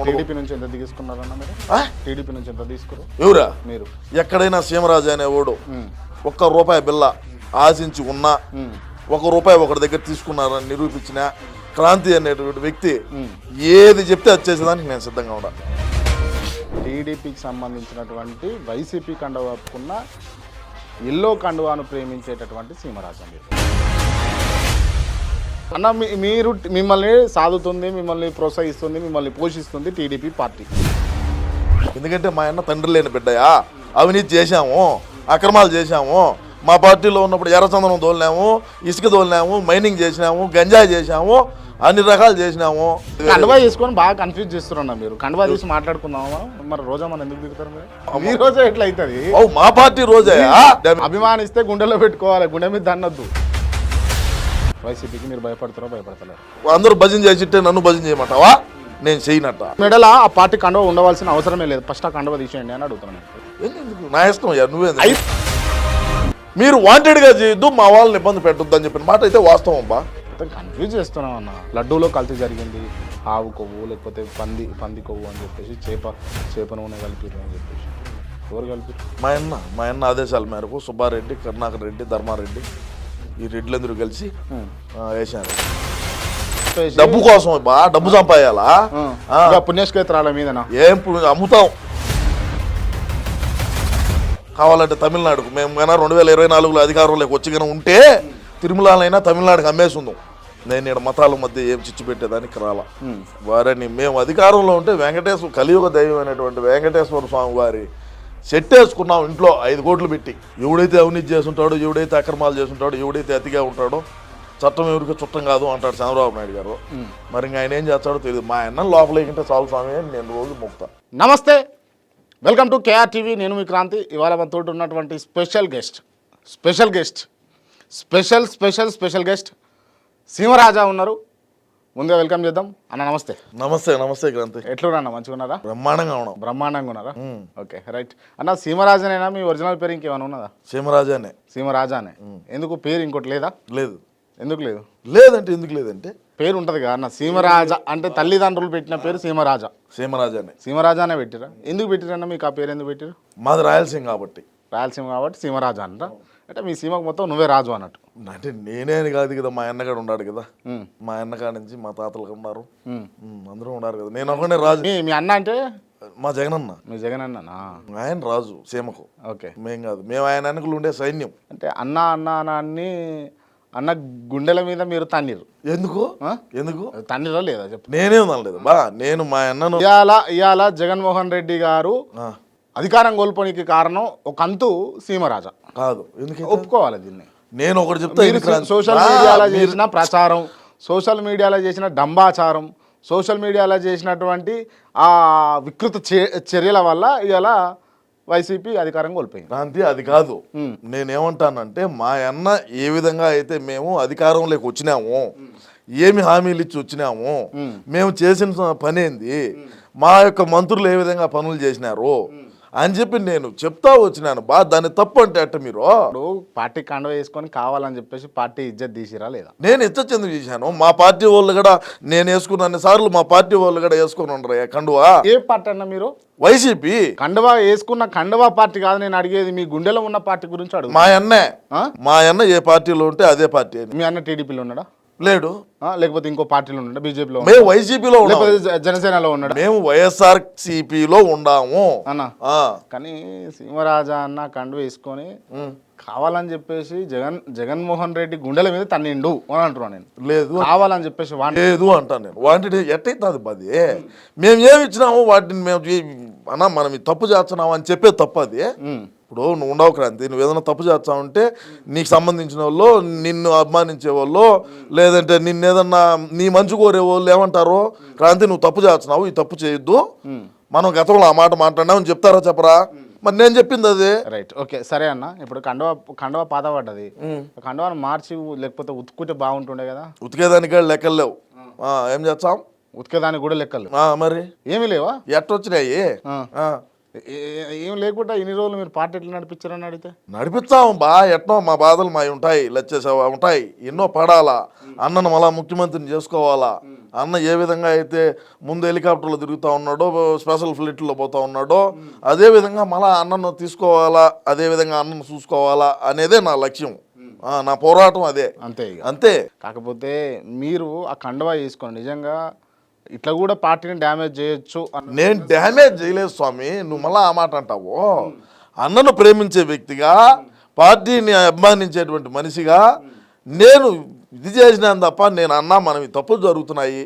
TDP నుంచి ఎంత తీసుకున్నారన్న మీరు? టీడీపీ నుంచి ఎంత తీసుకురు ఎవరా మీరు? ఎక్కడైనా సీమరాజు అనేవాడు ₹1 బిల్ల ఆశించి ఉన్నా ₹1 ఒకటి దగ్గర తీసుకున్నారని నిరూపించిన క్రాంతి అనేటువంటి వ్యక్తి ఏది చెప్తే అది చేసేదానికి నేను సిద్ధంగా ఉన్నా. టీడీపీకి సంబంధించినటువంటి వైసీపీ కండువా కప్పుకున్న ఎల్లో కండువాను ప్రేమించేటటువంటి సీమరాజు అండి. అన్న మీరు మిమ్మల్ని సాదుతుంది, మిమ్మల్ని ప్రోత్సహిస్తుంది, మిమ్మల్ని పోషిస్తుంది టీడీపీ పార్టీ. ఎందుకంటే మా అన్న తండ్రి లేని బిడ్డయా, అవినీతి చేశాము, అక్రమాలు చేశాము, మా పార్టీలో ఉన్నప్పుడు ఎర్రచందనం తోలినాము, ఇసుక తోలినాము, మైనింగ్ చేసినాము, గంజాయి చేశాము, అన్ని రకాలు చేసినాము. కండువా చేసుకొని బాగా కన్ఫ్యూజ్ చేస్తున్నా మీరు. కండువా తీసి మాట్లాడుకుందామా? మరి రోజా మన ఎందుకు దిగుతారు మీరు? మీ రోజా ఎట్లా అవుతుంది? మా పార్టీ రోజా అభిమానిస్తే గుండెలో పెట్టుకోవాలి, గుండె మీద దన్నొద్దు. వైసీపీకి మీరు భయపడతారో భయపడతలేరు? అందరూ భజన చేసిట్టే నన్ను భజన చేయమంటావా? నేను చేయనట్ట. మెడల ఆ పార్టీ కండువా ఉండవలసిన అవసరమే లేదు. ఫస్ట్ ఆ కండువా తీసేయండి అని అడుగుతున్నాను. నా ఇష్టం అయ్యా, నువ్వే. మీరు వాంటెడ్గా చేయొద్దు, మా వాళ్ళని ఇబ్బంది పెట్టొద్దు అని చెప్పిన మాట అయితే వాస్తవం అబ్బా. కన్ఫ్యూజ్ చేస్తున్నాం అన్న. లడ్డూలో కల్తీ జరిగింది, ఆవు కొవ్వు లేకపోతే పంది కొవ్వు అని చెప్పేసి చేప నూనె కలిపిరు అని చెప్పేసి. ఎవరు కలిపిరు? మా అన్న ఆదేశాల మేరకు సుబ్బారెడ్డి, కరుణాకర్ రెడ్డి, ధర్మారెడ్డి, ఈ రెడ్లందరూ కలిసి వేశారు. డబ్బు కోసం బా, డబ్బు సంపాయాలా? పుణ్యక్షేత్రాల మీద ఏం అమ్ముతాం కావాలంటే తమిళనాడుకు. మేము కన్నా 2024లో అధికారంలోకి వచ్చి కన్నా ఉంటే తిరుమలైనా తమిళనాడుకి అమ్మేసి ఉందాం. నేను ఇక్కడ మతాల మధ్య ఏం చిచ్చు పెట్టేదానికి రాలా. వారిని మేము అధికారంలో ఉంటే కలియుగ దైవం అయినటువంటి వెంకటేశ్వర స్వామి వారి సెట్ వేసుకున్నాం ఇంట్లో 5 కోట్లు పెట్టి. ఎవడైతే అవినీతి చేస్తుంటాడో, ఎవడైతే అక్రమాలు చేస్తుంటాడో, ఎవడైతే అతిగా ఉంటాడో చట్టం ఎవరికి చుట్టం కాదు అంటాడు చంద్రబాబు నాయుడు గారు. మరి ఇంకా ఆయన ఏం చేస్తాడో తెలియదు. మా అన్న లోపలికంటే చాలు స్వామి అని నేను రోజు మొక్కుతా. నమస్తే, వెల్కమ్ టు కేఆర్ టీవీ. నేను మీ క్రాంతి. ఇవాళ మన తోటి ఉన్నటువంటి స్పెషల్ గెస్ట్ సీమరాజా ఉన్నారు. ముందుగా వెల్కమ్ చేద్దాం. అన్న నమస్తే. నమస్తే క్రాంతి. ఎట్లున్నా? మంచిగా ఉన్నారా? బ్రహ్మాండంగా ఉన్నారా? Okay right. అన్న సీమరాజానేనా మీ ఒరిజినల్ పేరు ఇంకేమైనా ఉన్నదా? సీమరాజానే. ఎందుకు పేరు ఇంకోటి లేదా? లేదు. ఎందుకు లేదు? లేదంటే ఎందుకు లేదంటే పేరు ఉంటుంది కదా అన్న. సీమరాజా అంటే తల్లిదండ్రులు పెట్టిన పేరు సీమరాజానే పెట్టిరా? ఎందుకు పెట్టిరన్న మీకు ఆ పేరు? ఎందుకు పెట్టిరు? మాది రాయలసీమ కాబట్టి సీమరాజా అంట. అంటే మీ సీమకు మొత్తం నువ్వే రాజు అన్నట్టు. అంటే నేనే కాదు కదా, మా అన్నగాడు ఉన్నాడు కదా. మా అన్నగాడి నుంచి మా తాతలు ఉన్నారు, అందరూ ఉన్నారు కదా. నేను ఒకనే రాజు. మీ అన్న అంటే మా జగనన్న. మీ జగనన్న ఆయన రాజు సీమకు. ఓకే. మేం కాదు, మేము ఆయన వెనకలు ఉండే సైన్యం. అంటే అన్న అన్న గుండెల మీద మీరు తన్నీరు. ఎందుకు తన్నీరా లేదా చెప్పు. నేనేం అనలేదు బా. నేను మా అన్నను ఇవాళ జగన్మోహన్ రెడ్డి గారు అధికారం కోల్పోనికి కారణం ఒక అంతు సీమరాజా కాదు. ఎందుకు ఒప్పుకోవాలి దీన్ని? నేను ఒకటి చెప్తా. సోషల్ మీడియాలో చేసిన ప్రచారం, సోషల్ మీడియాలో చేసిన డంబాచారం, సోషల్ మీడియాలో చేసినటువంటి ఆ వికృత చర్యల వల్ల ఇవాళ వైసీపీ అధికారం కోల్పోయింది. క్రాంతి అది కాదు. నేనేమంటానంటే మా అన్న ఏ విధంగా అయితే మేము అధికారంలోకి వచ్చినాము, ఏమి హామీలు ఇచ్చి వచ్చినాము, మేము చేసిన పని ఏంది, మా యొక్క మంత్రులు ఏ విధంగా పనులు చేసినారు అని చెప్పి నేను చెప్తా వచ్చినాను బా. దాన్ని తప్పు అంటే అట్ట మీరు పార్టీ కండువా వేసుకొని కావాలని చెప్పేసి పార్టీ ఇజ్జత్ తీసిరా లేదా? నేను ఇజ్జత్ ఎందుకు చేశాను? మా పార్టీ వాళ్ళు కూడా నేను వేసుకున్న సార్లు మా పార్టీ వాళ్ళు కూడా వేసుకుని ఉండరు కండువా. ఏ పార్టీ అన్న మీరు? వైసీపీ. కండువా వేసుకున్న కండువా పార్టీ కాదు నేను అడిగేది, మీ గుండెలో ఉన్న పార్టీ గురించి అడుగు. మా అన్న ఏ పార్టీలో ఉంటే అదే పార్టీ. మీ అన్న టీడీపీలో ఉన్నాడా? లేడు. లేకపోతే ఇంకో పార్టీలో ఉన్నాడా? బీజేపీలో? మేము వైసీపీలో, జనసేనలో ఉన్నాడా? మేము వైఎస్ఆర్సీపీలో ఉండాము అన్న. కానీ సీమరాజా అన్న కండువా వేసుకొని కావాలని చెప్పేసి జగన్మోహన్ రెడ్డి గుండెల మీద తన్నిండు అని అంటున్నాను నేను. లేదు కావాలని చెప్పేసి లేదు అంటాను నేను. వాటి ఎట్టయితుంది పది. మేము ఏమి ఇచ్చినాము వాటిని మేము అన్నా మనం తప్పు చేస్తున్నాము అని చెప్పేది తప్పు అది. ఇప్పుడు నువ్వు ఉండవు క్రాంతి, నువ్వు ఏదైనా తప్పు చేస్తావంటే నీకు సంబంధించిన వాళ్ళు, నిన్ను అభిమానించే వాళ్ళు, లేదంటే నిన్ను ఏదన్నా నీ మంచి కోరే వాళ్ళు ఏమంటారు, క్రాంతి నువ్వు తప్పు చేస్తున్నావు, ఈ తప్పు చేయొద్దు, మనం గతంలో ఆ మాట మాట్లాడినామని చెప్తారా చెప్పరా? మరి నేను చెప్పింది అదే. రైట్, ఓకే, సరే అన్న. ఇప్పుడు కండువా పాత పడ్డది, కండువాను మార్చి లేకపోతే ఉతుక్కుంటే బాగుంటుండే కదా. ఉతికేదానికి లెక్కలు లేవు, ఏం చేస్తాం? ఉతికేదానికి కూడా లెక్కలు మరి ఏమీ లేవా? ఎట్టొచ్చినాయి? ఏం లేకుండా ఇన్ని రోజులు మీరు పార్టీ ఎట్లా నడిపించారని అడిగితే నడిపిస్తాం బా ఎట్నో మా బాధలు మావి ఉంటాయి లచ్చేసేవా ఉంటాయి ఎన్నో పడాలా అన్నను మళ్ళా ముఖ్యమంత్రిని చేసుకోవాలా అన్న ఏ విధంగా అయితే ముందు హెలికాప్టర్లో తిరుగుతూ ఉన్నాడో స్పెషల్ ఫ్లైట్లో పోతా ఉన్నాడో అదే విధంగా మళ్ళా అన్నను తీసుకోవాలా అదే విధంగా అన్నను చూసుకోవాలా అనేదే నా లక్ష్యం నా పోరాటం అదే అంతే ఇక. అంతే. కాకపోతే మీరు ఆ కండువా వేసుకోండి నిజంగా ఇట్లా కూడా పార్టీని డ్యామేజ్ చేయొచ్చు నేను డ్యామేజ్ చేయలేదు స్వామి, నువ్వు మళ్ళీ ఆ మాట అంటావు. అన్నను ప్రేమించే వ్యక్తిగా పార్టీని అభిమానించేటువంటి మనిషిగా నేను ఇది చేసినాను తప్ప నేను అన్నా మనం ఈ తప్పులు జరుగుతున్నాయి,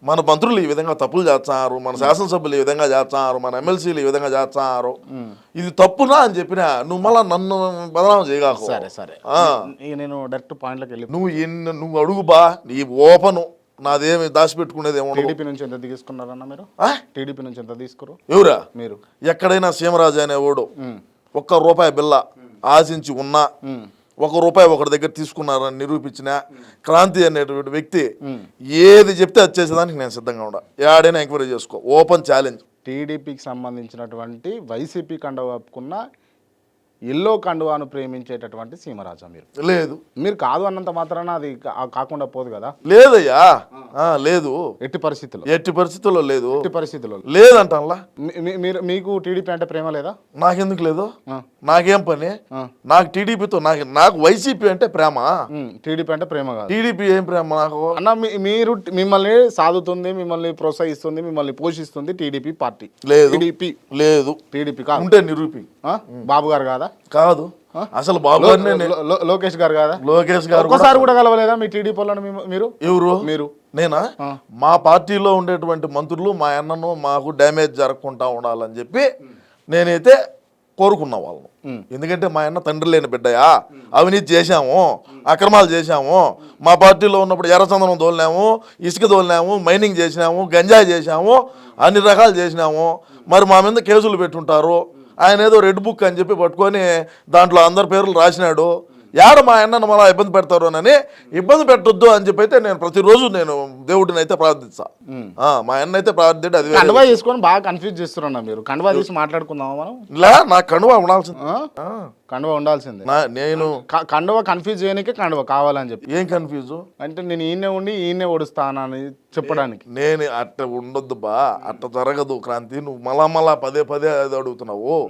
మన మంత్రులు ఈ విధంగా తప్పులు చేస్తున్నారు, మన శాసనసభ్యులు ఈ విధంగా చేస్తున్నారు, మన ఎమ్మెల్సీలు ఈ విధంగా చేస్తున్నారు, ఇది తప్పునా అని చెప్పినా నువ్వు మళ్ళీ నన్ను బదనామం చేయగాకు. సరే సరే ఇక నేను డైరెక్ట్ పాయింట్లోకి వెళ్ళి నువ్వు అడుగు బా, నీ ఓపెను, నాదేమి దాచిపెట్టుకునేది ఏమో. టీడీపీ నుంచి ఎంత తీసుకున్నారన్న మీరు? టీడీపీ నుంచి ఎంత తీసుకురు ఎవరా? మీరు. ఎక్కడైనా సీమరాజు అనేవాడు ₹1 బిల్ల ఆశించి ఉన్నా ₹1 ఒకటి దగ్గర తీసుకున్నారని నిరూపించిన క్రాంతి అనేటువంటి వ్యక్తి ఏది చెప్తే అది చేసేదానికి నేను సిద్ధంగా ఉన్నా. ఏడైనా ఎంక్వైరీ చేసుకో, ఓపెన్ ఛాలెంజ్. టీడీపీకి సంబంధించినటువంటి వైసీపీ కండువా కప్పుకున్న ఎల్లో కండువాను ప్రేమించేటటువంటి సీమరాజా మీరు? లేదు. మీరు కాదు అన్నంత మాత్రాన అది కాకుండా పోదు కదా? లేదయ్యా, లేదు, ఎట్టి పరిస్థితుల్లో, ఎట్టి పరిస్థితుల్లో లేదు, ఎట్టి పరిస్థితుల్లో లేదంటా. మీరు మీకు టీడీపీ అంటే ప్రేమ లేదా? నాకెందుకు లేదు, నాకేం పని, నాకు టీడీపీతో నాకు వైసీపీ అంటే ప్రేమ. టీడీపీ అంటే ప్రేమ కాదు. టీడీపీ ఏం ప్రేమ నాకు? అన్న మీరు మిమ్మల్ని సాదుతుంది, మిమ్మల్ని ప్రోత్సహిస్తుంది, మిమ్మల్ని పోషిస్తుంది టీడీపీ పార్టీ. లేదు, టీడీపీ లేదు, టీడీపీ కాదు. ఉంటే నిరూపి. బాబు గారు కాదా? కాదు, అసలు బాబు లోకేష్ గారు కాదా? లోకేష్ గారు ఒక్కసారి కూడా కలవలేదా మీ టీడీపీ వాళ్ళని? మీరు ఎవరు? మీరు. నేనా? మా పార్టీలో ఉండేటువంటి మంత్రులు మా అన్నను మాకు డ్యామేజ్ జరగకుండా ఉండాలని చెప్పి నేనైతే కోరుకున్న వాళ్ళను. ఎందుకంటే మా అన్న తండ్రి లేని బిడ్డయా, అవినీతి చేశాము, అక్రమాలు చేశాము, మా పార్టీలో ఉన్నప్పుడు ఎర్రచందనం తోలినాము, ఇసుక తోలినాము, మైనింగ్ చేసినాము, గంజాయి చేశాము, అన్ని రకాలు చేసినాము. మరి మా మీద కేసులు పెట్టుంటారు. ఆయన ఏదో రెడ్ బుక్ అని చెప్పి పట్టుకొని దాంట్లో అందరి పేర్లు రాసినాడు. యాడ మా అన్నను మళ్ళీ ఇబ్బంది పెడతారు అని ఇబ్బంది పెట్టొద్దు అని చెప్పి అయితే నేను ప్రతిరోజు నేను దేవుడిని అయితే ప్రార్థిస్తా. మా అన్న అయితే ప్రార్థించే అది కండువా తీసుకొని బాగా కన్ఫ్యూజ్ చేస్తున్నా. మీరు కండువా తీసి మాట్లాడుకుందామా మనం? నాకు కండువా ఉండాల్సింది, కండువా ఉండాల్సిందే. నేను కండువా కన్ఫ్యూజ్ చేయడానికే కండువా కావాలని చెప్పి. ఏం కన్ఫ్యూజ్ అంటే? నేను ఈయనే ఉండి ఈయనే ఓడుస్తానని చెప్పడానికి. నేను అట్ట ఉండొద్దు బా, అట్ట జరగదు క్రాంతి. నువ్వు మళ్ళా పదే అది అడుగుతున్నావు,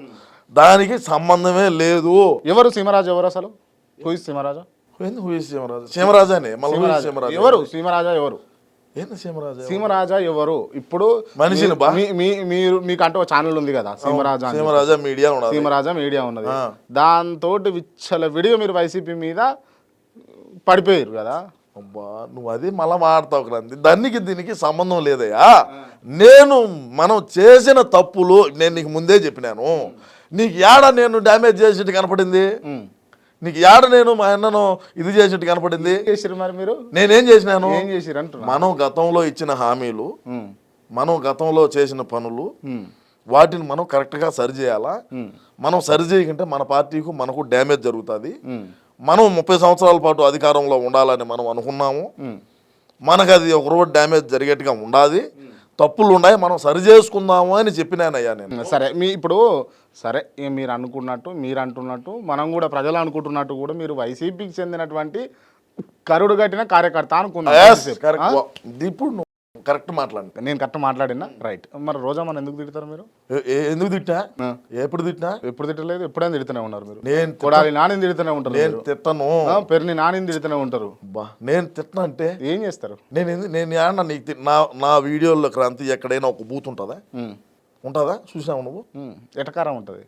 దానికి సంబంధమే లేదు. ఎవరు సీమరాజు? ఎవరు అసలు? సీమరాజా సీమరాజానే ఎవరు? సీమరాజా ఎవరు? సీమరాజా ఎవరు? ఇప్పుడు మనిషిని బా, మీరు మీకంటే ఒక ఛానల్ ఉంది కదా సీమరాజా మీడియా ఉన్నది. సీమరాజా మీడియా ఉన్నది. దాంతో విచ్చల విడిగా మీరు వైసీపీ మీద పడిపోయారు కదా. అబ్బా, నువ్వు అది మళ్ళా మాడతావు క్రాంతి. దానికి దీనికి సంబంధం లేదయ్యా. మనం చేసిన తప్పులు నేను నీకు ముందే చెప్పినాను. నీకు ఏడ నేను డ్యామేజ్ చేసినట్టు కనపడింది? నీకు ఏడ నేను మా అన్నను ఇది చేసినట్టు కనపడింది? మరి మీరు నేనేం చేసినాను? ఏం చేసిరు అంటున్నా? మనం గతంలో ఇచ్చిన హామీలు, మనం గతంలో చేసిన పనులు, వాటిని మనం కరెక్ట్గా సరి చేయాలా. మనం సరి చేయకుంటే మన పార్టీకు మనకు డ్యామేజ్ జరుగుతుంది. మనం 30 సంవత్సరాల పాటు అధికారంలో ఉండాలని మనం అనుకున్నాము. మనకు అది ఒక రోజు డ్యామేజ్ జరిగేట్టుగా ఉండాలి. తప్పులు ఉన్నాయి, మనం సరి చేసుకుందాము అని చెప్పినానయ్యా నేను. సరే ఇప్పుడు సరే మీరు అంటున్నట్టు మనం కూడా ప్రజలు అనుకుంటున్నట్టు కూడా మీరు వైసీపీకి చెందినటువంటి కరుడు కట్టిన కార్యకర్త అనుకున్నాను. ఇప్పుడు కరెక్ట్ మాట్లాడి నేను కరెక్ట్ మాట్లాడినా రైట్. మరి రోజా మనం ఎందుకు తిడతారు మీరు? ఎందుకు తిట్టా? ఎప్పుడు తిట్టలేదు, ఎప్పుడైనా తిడుతూనే ఉన్నారు మీరు. నేను కొడాలి నాని తిడుతూనే ఉంటారు. నేను తిట్టను. పెరిని నాని తిడుతూనే ఉంటారు. నేను తిట్టను అంటే ఏం చేస్తారు? నేను నీకు నా వీడియోలో క్రాంతి ఎక్కడైనా ఒక బూత్ ఉంటుందా? చూసావు నువ్వు? ఎటకారం ఉంటుంది.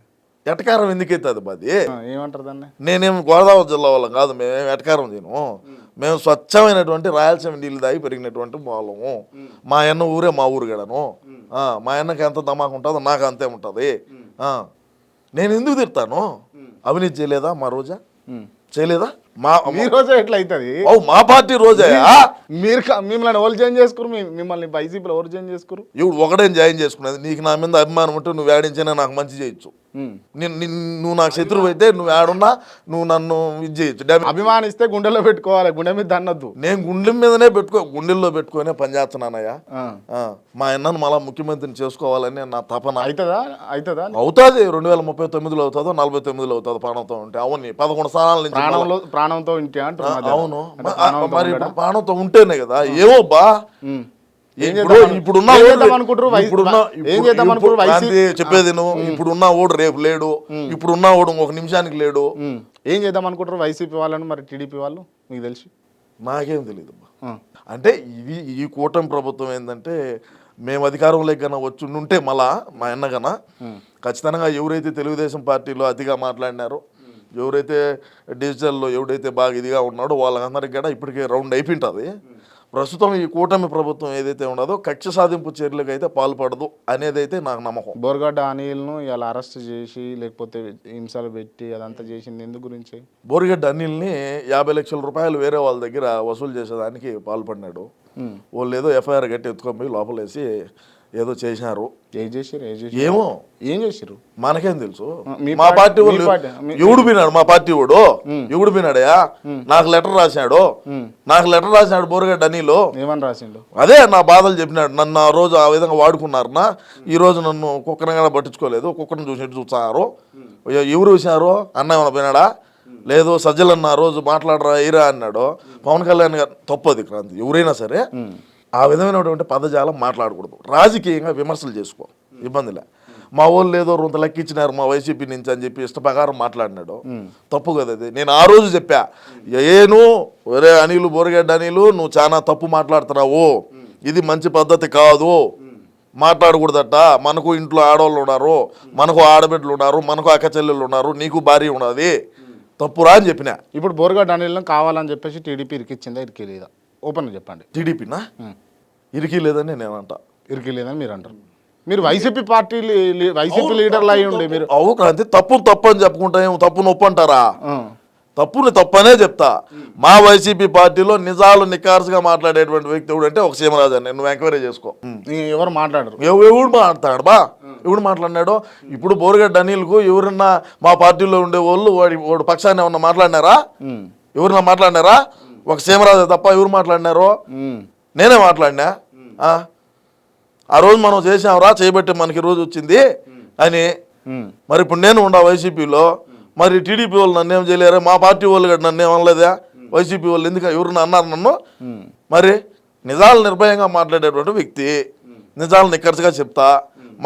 ఎటకారం ఎందుకైతే అది బాది ఏమంటారు దాన్ని? నేనేం గోదావరి జిల్లా వాళ్ళం కాదు, మేము ఎటకారం చేయను. మేము స్వచ్ఛమైనటువంటి రాయలసీమ నీళ్ళు దాగి పెరిగినటువంటి వాళ్ళము. మా అన్న ఊరే మా ఊరు గడను. మా అన్నకి ఎంత దమాకు ఉంటుందో నాకు అంతే ఉంటుంది. నేను ఎందుకు తిడతాను? అవినీతి చేయలేదా మా రోజా? చేయలేదా? మీ రోజా ఎట్లా అవుతుంది? మా పార్టీ రోజా? మీరు మిమ్మల్ని ఎవరు జాయిన్ చేసుకురు? మిమ్మల్ని వైసీపీలో ఎవరు జాయిన్ చేసుకురు? ఇప్పుడు ఒకడేం జాయిన్ చేసుకున్నది. నీకు నా మీద అభిమానం ఉంటే నువ్వు వేడించినా నాకు మంచి చేయొచ్చు. నువ్వు నాకు శత్రువు అయితే నువ్వు ఆడున్నా నువ్వు నన్ను ఇది చేయొచ్చు. అభిమానిస్తే గుండెలో పెట్టుకోవాలి, గుండె మీద దన్నద్దు. నేను గుండె మీదనే గుండెల్లో పెట్టుకునే పని చేస్తున్నానయ్యా. మా అన్నను మళ్ళా ముఖ్యమంత్రిని చేసుకోవాలని నా తపన. అవుతుందా? అవుతుంది. 2039లో అవుతుందో 49లో అవుతుందో ప్రాణంతో ఉంటే. అవును, 11 స్థానాల నుంచి ప్రాణంతో ఉంటే అంటున్నా. అవును, మరి ఇప్పుడు ప్రాణంతో ఉంటేనే కదా. ఏమో బా చెప్పేది నువ్వు. ఇప్పుడున్న ఓడు రేపు లేడు, ఇప్పుడున్న ఓడు ఒక నిమిషానికి లేడు. ఏం చేద్దాం అనుకుంటారు వైసీపీ వాళ్ళను, మరి టీడీపీ వాళ్ళు? మీకు తెలిసి నాకేం తెలియదు. అంటే ఈ కూటమి ప్రభుత్వం ఏంటంటే, మేము అధికారంలోకి కన్నా వచ్చి ఉంటే మళ్ళా మా అన్న కన్నా ఖచ్చితంగా ఎవరైతే తెలుగుదేశం పార్టీలో అతిగా మాట్లాడినారో, ఎవరైతే డిజిటల్లో ఎవడైతే బాగా ఇదిగా ఉన్నాడో వాళ్ళందరికీ కూడా ఇప్పటికే రౌండ్ అయిపోయింటుంది. ప్రస్తుతం ఈ కూటమి ప్రభుత్వం ఏదైతే ఉన్నదో కక్ష సాధింపు చర్యలకు అయితే పాల్పడదు అనేది అయితే నాకు నమ్మకం. బోర్గడ్డ అనిల్ను ఇలా అరెస్ట్ చేసి లేకపోతే హింసలు పెట్టి అదంతా చేసింది ఎందుకు గురించి? బోర్గడ్డ అనిల్ని 50 లక్షల రూపాయలు వేరే వాళ్ళ దగ్గర వసూలు చేసేదానికి పాల్పడినాడు. వాళ్ళు ఏదో ఎఫ్ఐఆర్ కట్టి ఎత్తుకొని పోయి లోపలేసి ఏదో చేసినారు. ఏమో ఏం చేసారు మనకేం తెలుసు. మా పార్టీ వాళ్ళు ఎవడు పోయినాడు, మా పార్టీ వాడు ఎవడు పోయినాడయా. నాకు లెటర్ రాసినాడు బోరగడ్డ అనిలో. ఏమని రాసిండు? అదే నా బాధలు చెప్పినాడు. నన్ను ఆ రోజు ఆ విధంగా వాడుకున్నారన్నా, ఈ రోజు నన్ను కుక్కని కూడా పట్టించుకోలేదు, కుక్కను చూసినట్టు చూస్తున్నారు. ఎవరు చూసినారు? అన్న ఏమైనా పోయినాడా? లేదు సజ్జలన్న ఆ రోజు మాట్లాడరా ఇరా అన్నాడు. పవన్ కళ్యాణ్ గారు తప్పది క్రాంతి. ఎవరైనా సరే ఆ విధమైనటువంటి పదజాలం మాట్లాడకూడదు. రాజకీయంగా విమర్శలు చేసుకో, ఇబ్బందిలే. మా వాళ్ళు ఏదో రొంత లెక్కించినారు మా వైసీపీ నుంచి అని చెప్పి ఇష్ట ప్రకారం మాట్లాడినాడు. తప్పు కదా అది. నేను ఆ రోజు చెప్పా, ఒరే అనిలు, బోరగడ్డ అనిలు, నువ్వు చాలా తప్పు మాట్లాడుతున్నావు, ఇది మంచి పద్ధతి కాదు, మాట్లాడకూడదట. మనకు ఇంట్లో ఆడవాళ్ళు ఉన్నారు, మనకు ఆడబిడ్డలు ఉన్నారు, మనకు అక్క చెల్లెళ్ళు ఉన్నారు, నీకు భార్య ఉన్నది, తప్పురా అని చెప్పిన. ఇప్పుడు బోరగడ్డ అనిల్ని కావాలని చెప్పేసి టీడీపీ ఇరికిచ్చిందా ఇరికిలేదా? ఓపెన్ చెప్పండి. టీడీపీనా ఇరికి లేదని నేను అంట. ఇరికి లేదని మీరు అంటారు. మీరు వైసీపీ పార్టీ వైసీపీ లీడర్లు అయి ఉండే మీరు. అవు క్రాంతి, తప్పు అని చెప్పుకుంటా ఏమో తప్పు నొప్పు అంటారా? తప్పుని తప్పనే చెప్తా. మా వైసీపీ పార్టీలో నిజాలు నికార్సుగా మాట్లాడేటువంటి వ్యక్తి ఎవడు అంటే ఒక సీమరాజు. నువ్వు ఎంక్వైరీ చేసుకో. ఎవరు మాట్లాడరు? ఎవడు మాట్లాడు బా, ఎవడు మాట్లాడినాడో. ఇప్పుడు బోరగడ్డ అనిల్కు ఎవరన్నా మా పార్టీలో ఉండే వాళ్ళు వాడి పక్షాన్ని ఏమన్నా మాట్లాడినారా? ఎవరన్నా మాట్లాడినారా? ఒక సీమరాజు తప్ప ఎవరు మాట్లాడినారో? నేనే మాట్లాడినా. ఆ రోజు మనం చేసాంరా, చేయబట్టి మనకి రోజు వచ్చింది అని. మరి ఇప్పుడు నేను ఉండా వైసీపీలో, మరి టీడీపీ వాళ్ళు నన్ను ఏం చేయలేరా? మా పార్టీ వాళ్ళు కూడా నన్ను ఏమనలేదా? వైసీపీ వాళ్ళు ఎందుకు ఎవరు అన్నారు నన్ను? మరి నిజాలు నిర్భయంగా మాట్లాడేటువంటి వ్యక్తి, నిజాలు నిక్కర్చిగా చెప్తా.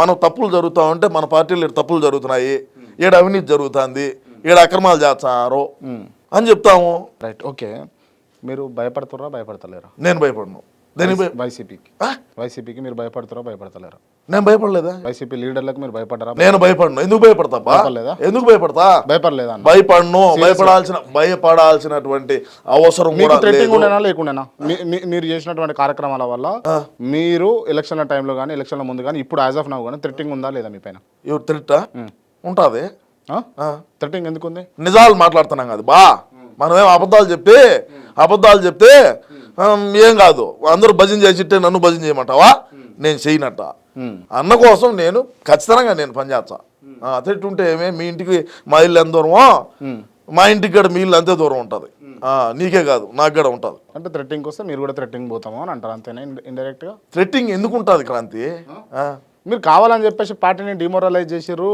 మనం తప్పులు జరుగుతూ ఉంటే మన పార్టీలో తప్పులు జరుగుతున్నాయి, ఈడ అవినీతి జరుగుతుంది, ఈడ అక్రమాలు చేస్తున్నారు అని చెప్తాము. Right, okay. మీరు భయపడుతురా భయపడతలేరా? నేను భయపడను. వైసీపీకి మీరు భయపడుతురా భయపడతలేరా? నేను భయపడలేదా? వైసీపీ లీడర్లకు మీరు భయపడరా? నేను భయపడను. ఎందుకు భయపడతా? ఎందుకు భయపడతా? భయపడలేదా? భయపడను. భయపడాల్సినటువంటి అవసరం కూడా లేకుండా మీరు చేసినటువంటి కార్యక్రమాల వల్ల మీరు ఎలక్షన్ల టైంలో కానీ ఎలక్షన్ల ముందు కానీ ఇప్పుడు యాజ్ ఆఫ్ నౌ కానీ థ్రెట్టింగ్ ఉందా లేదా మీ పైన? ఎవరు థ్రెట్ ఉంటుంది? థ్రెట్టింగ్ ఎందుకు ఉంది? నిజాలు మాట్లాడుతున్నాం కదా బా. మనమేం అబద్ధాలు చెప్తే ఏం కాదు. అందరూ భజన చేసిట్టే నన్ను భజన చేయమంటావా? నేను చేయనట్ట. అన్న కోసం నేను ఖచ్చితంగా నేను పనిచేస్తా. అతడి ఉంటే ఏమే, మీ ఇంటికి మా ఇల్లు ఎంత దూరమో మా ఇంటికి కూడా మీ ఇల్లు అంతే దూరం ఉంటుంది. నీకే కాదు నాకు కూడా ఉంటుంది. అంటే థ్రెట్టింగ్ వస్తే మీరు కూడా థ్రెట్టింగ్ పోతామో అని అంటారు, అంతేనా? ఇండైరెక్ట్ గా థ్రెట్టింగ్ ఎందుకు ఉంటుంది క్రాంతి? మీరు కావాలని చెప్పేసి పార్టీని డిమోరలైజ్ చేశారు.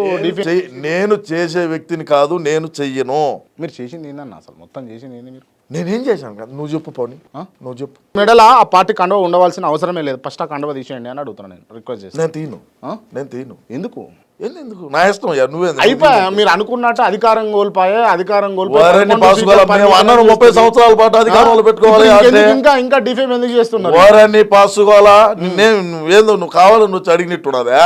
నేను చేసే వ్యక్తిని కాదు, నేను చెయ్యను. మీరు చేసింది ఏందన్న? అసలు మొత్తం చేసింది ఏంది? మీరు నేనేం చేశాను కదా, నువ్వు చెప్పు పోనీ, నువ్వు చెప్పు. మెడల ఆ పార్టీ కండవ ఉండవలసిన అవసరమే లేదు. ఫస్ట్ ఆ కండవ తీసేయండి అని అడుగుతున్నాను. నేను రిక్వెస్ట్ చేస్తాను. నేను తీను. ఎందుకు? నా ఇష్టం. నువ్వే అయిపోయా. మీరు అనుకున్నట్టు అధికారం కోల్పోయే 30 సంవత్సరాల పాటు అధికారంలో పెట్టుకోవాలి. ఇంకా డిఫేమ్ ఎందుకు చేస్తున్నారు? వారాన్ని పాసుకోవాలా? ఏందో నువ్వు కావాలని నువ్వు అడిగినట్టున్నదా?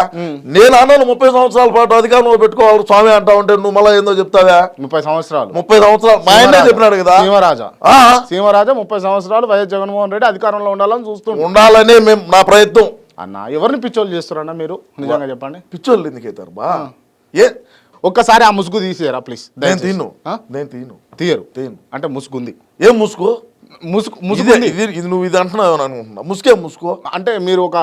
నేను అన్నాను 30 సంవత్సరాల పాటు అధికారంలో పెట్టుకోవాలి స్వామి అంటా ఉంటే నువ్వు మళ్ళీ ఏందో చెప్తావా? 30 సంవత్సరాలు మా ఆయనే చెప్పినాడు కదా, సీమరాజా 30 సంవత్సరాలు వైఎస్ జగన్మోహన్ రెడ్డి అధికారంలో ఉండాలనే మేము నా ప్రయత్నం. అన్న ఎవరిని పిచ్చోళ్ళు చేస్తారన్నా మీరు? నిజంగా చెప్పండి. పిచ్చోళ్ళు ఎందుకు అవుతారు బా? ఒక్కసారి ఆ ముసుగు తీసేయరా ప్లీజ్? నేను తీయరు అంటే ముసుగుంది. ఏం ముసుగు? ముసుగు ఇది నువ్వు ఇది అంటున్నావు అనుకుంటున్నా. ముసుకే ముసుగు అంటే మీరు ఒక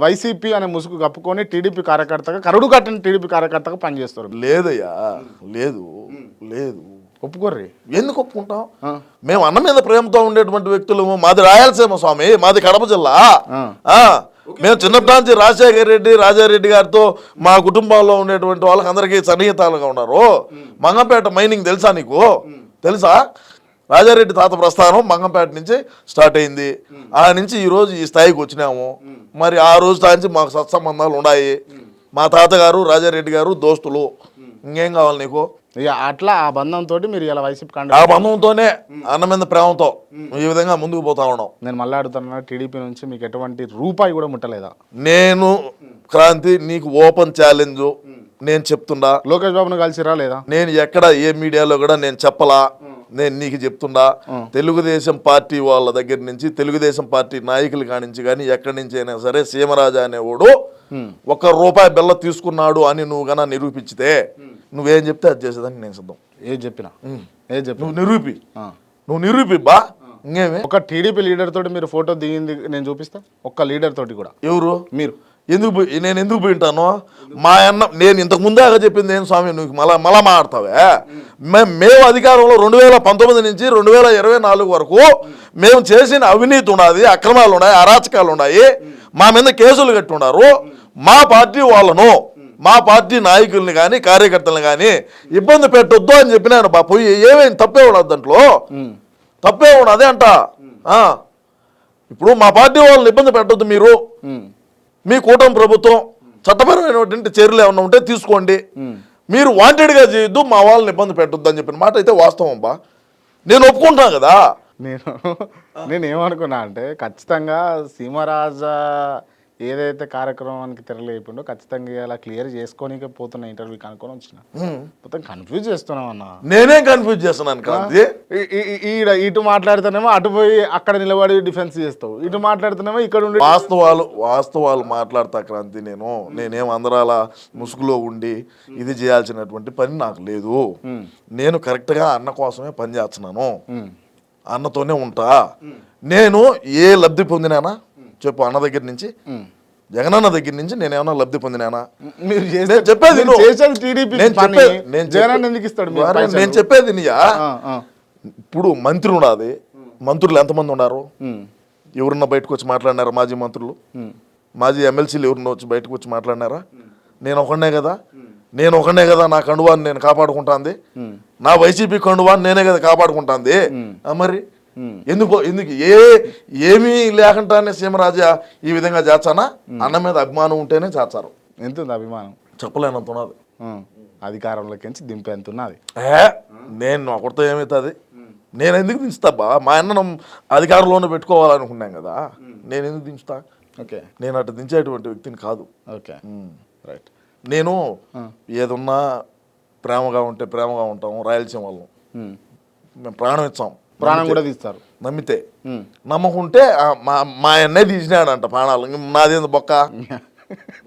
వైసీపీ అనే ముసుగు కప్పుకొని టీడీపీ కార్యకర్తగా కరుడు కట్టిన టీడీపీ కార్యకర్తగా పనిచేస్తారు. లేదయ్యా, లేదు లేదు. ఒప్పుకోర్రి. ఎందుకు ఒప్పుకుంటాం? మేము అన్న మీద ప్రేమతో ఉండేటువంటి వ్యక్తులు. మాది రాయలసీమ స్వామి, మాది కడప జిల్లా. మేము చిన్నప్పటి నుంచి రాజశేఖర రెడ్డి, రాజారెడ్డి గారితో మా కుటుంబంలో ఉండేటువంటి వాళ్ళకి అందరికీ సన్నిహితాలుగా ఉన్నారు. మంగంపేట మైనింగ్ తెలుసా నీకు? తెలుసా? రాజారెడ్డి తాత ప్రస్థానం మంగంపేట నుంచి స్టార్ట్ అయింది. ఆ నుంచి ఈరోజు ఈ స్థాయికి వచ్చినాము. మరి ఆ రోజు నుంచి మాకు సత్సంబంధాలు ఉన్నాయి. మా తాతగారు రాజారెడ్డి గారు దోస్తులు. ఇంకేం కావాలి నీకు? ఇక అట్లా ఆ బంధంతో మీరు ఇలా వైసీపీ ఆ బంధంతోనే అన్న మీద ప్రేమతో ఈ విధంగా ముందుకు పోతా ఉన్నాం. నేను మళ్ళీ అడుగుతున్నా, టీడీపీ నుంచి మీకు ఎటువంటి రూపాయి కూడా ముట్టలేదా? నేను క్రాంతి నీకు ఓపెన్ ఛాలెంజ్ నేను చెప్తుండా. లోకేష్ బాబును కలిసిరా లేదా? నేను ఎక్కడ ఏ మీడియాలో కూడా నేను చెప్పలా. నేను నీకు చెప్తుండా, తెలుగుదేశం పార్టీ వాళ్ళ దగ్గర నుంచి, తెలుగుదేశం పార్టీ నాయకుల కానించి కానీ ఎక్కడి నుంచి అయినా సరే సీమరాజా అనేవాడు ₹1 బెల్ల తీసుకున్నాడు అని నువ్వు గన నిరూపించితే నువ్వేం చెప్తే అది చేసేదానికి నేను సిద్ధం. ఏది చెప్పినా నువ్వు నిరూపి బా. ఇంకేమి? ఒక టీడీపీ లీడర్ తోటి మీరు ఫోటో దిగింది నేను చూపిస్తా. ఒక్క లీడర్ తోటి కూడా. ఎవరు? మీరు. నేను ఎందుకు పోయింటాను? మా అన్న నేను ఇంతకు ముందాగా చెప్పింది ఏం స్వామి, నువ్వు మళ్ళా మాట్లాడతావే. మేము అధికారంలో 2019 నుంచి 2024 వరకు మేము చేసిన అవినీతి ఉన్నది, అక్రమాలు ఉన్నాయి, అరాచకాలు ఉన్నాయి. మా మీద కేసులు కట్టున్నారు. మా పార్టీ వాళ్ళను, మా పార్టీ నాయకుల్ని కానీ కార్యకర్తలను కానీ ఇబ్బంది పెట్టొద్దు అని చెప్పినాను. పోయి ఏమైంది? తప్పే ఉండదు, దాంట్లో తప్పే ఉండదు. అదే అంట. ఇప్పుడు మా పార్టీ వాళ్ళని ఇబ్బంది పెట్టొద్దు. మీరు మీ కూటమి ప్రభుత్వం చట్టపరమైనటువంటి చర్యలు ఏమన్నా ఉంటే తీసుకోండి. మీరు వాంటెడ్గా చేయొద్దు, మా వాళ్ళని ఇబ్బంది పెట్టొద్దు అని చెప్పిన మాట అయితే వాస్తవం బా. నేను ఒప్పుకుంటాను కదా. నేను ఏమనుకున్నా అంటే ఖచ్చితంగా సీమరాజా ఏదైతే కార్యక్రమానికి తెరలేపిండో ఖచ్చితంగా ఇలా క్లియర్ చేసుకోనికే పోతున్న ఇంటర్వ్యూకి అనుకొని వచ్చిన. మొత్తం కన్ఫ్యూజ్ చేస్తున్నాం అన్న. నేనేం కన్ఫ్యూజ్ చేస్తున్నాను క్రాంతి? ఇటు మాట్లాడుతున్నామో అటు పోయి అక్కడ నిలబడి డిఫెన్స్ చేస్తావు, ఇటు మాట్లాడుతున్నామో ఇక్కడ ఉండి వాస్తవాలు మాట్లాడతా క్రాంతి. నేనేం అందరాల ముసుగులో ఉండి ఇది చేయాల్సినటువంటి పని నాకు లేదు. నేను కరెక్ట్గా అన్న కోసమే పని చేస్తున్నాను. అన్నతోనే ఉంటా. నేను ఏ లబ్ధి పొందినానా చెప్పు? అన్న దగ్గర నుంచి, జగనన్న దగ్గర నుంచి నేనేమన్నా లబ్ధి పొందినానా? నేను చెప్పేది ఇప్పుడు మంత్రి ఉన్నది. మంత్రులు ఎంతమంది ఉన్నారు? ఎవరన్నా బయటకు వచ్చి మాట్లాడినారా? మాజీ మంత్రులు, మాజీ ఎమ్మెల్సీలు ఎవరన్నా వచ్చి బయటకు వచ్చి మాట్లాడినారా? నేను ఒకనే కదా నా కండువాన్ని నేను కాపాడుకుంటాంది. నా వైసీపీ కండువాన్ని నేనే కదా కాపాడుకుంటాంది. మరి ఎందుకు ఏమీ లేకుండానే సీమరాజా ఈ విధంగా చేస్తానా? అన్న మీద అభిమానం ఉంటేనే చేస్తారు. ఎంత ఉంది అభిమానం? చెప్పలేనంత ఉన్నది. అధికారంలోకి దింపేంత ఉన్నది. నేను ఒకరితో ఏమవుతుంది? నేను ఎందుకు దించుతాబ్బా? మా అన్న అధికారంలోనే పెట్టుకోవాలనుకున్నాం కదా, నేను ఎందుకు దించుతా? ఓకే, నేను అటు దించేటువంటి వ్యక్తిని కాదు. Okay, right. నేను ఏదున్నా ప్రేమగా ఉంటే ప్రేమగా ఉంటాము. రాయలసీమ వాళ్ళం, మేము ప్రాణం ఇచ్చాం, ప్రాణం కూడా తీస్తారు. నమ్మితే నమ్మకుంటే మా అన్నే తీసినాడంట ప్రాణాలు. నాదేంది బొక్క?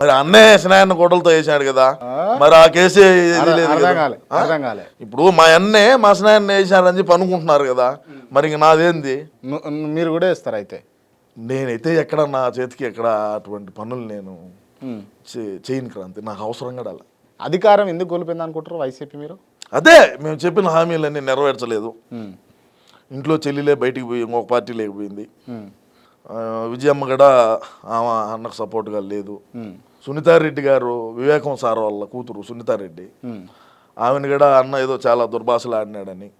మరి అన్నయ్య స్నాయన్న గొడవలతో వేసాడు కదా, మరి ఆ కేసే ఇప్పుడు మా అన్నే మా స్నాయన్న వేసాడని చెప్పి అనుకుంటున్నారు కదా, మరి ఇంక నాదేంది? మీరు కూడా వేస్తారు అయితే? నేనైతే ఎక్కడ నా చేతికి ఎక్కడ అటువంటి పనులు నేను చేయను క్రాంతి. నాకు అవసరం కూడా అలా. అధికారం ఎందుకు కోల్పోయింది అనుకుంటారు వైసీపీ మీరు? అదే మేము చెప్పిన హామీలన్నీ నెరవేర్చలేదు. ఇంట్లో చెల్లిలే బయటికి పోయి ఇంకొక పార్టీ లేకపోయింది. విజయమ్మ కూడా ఆమె అన్నకు సపోర్ట్గా లేదు. సునీతారెడ్డి గారు, వివేకం సార్ వాళ్ళ కూతురు సునీతారెడ్డి, ఆమెను కూడా అన్న ఏదో చాలా దుర్భాషలు ఆడినాడని,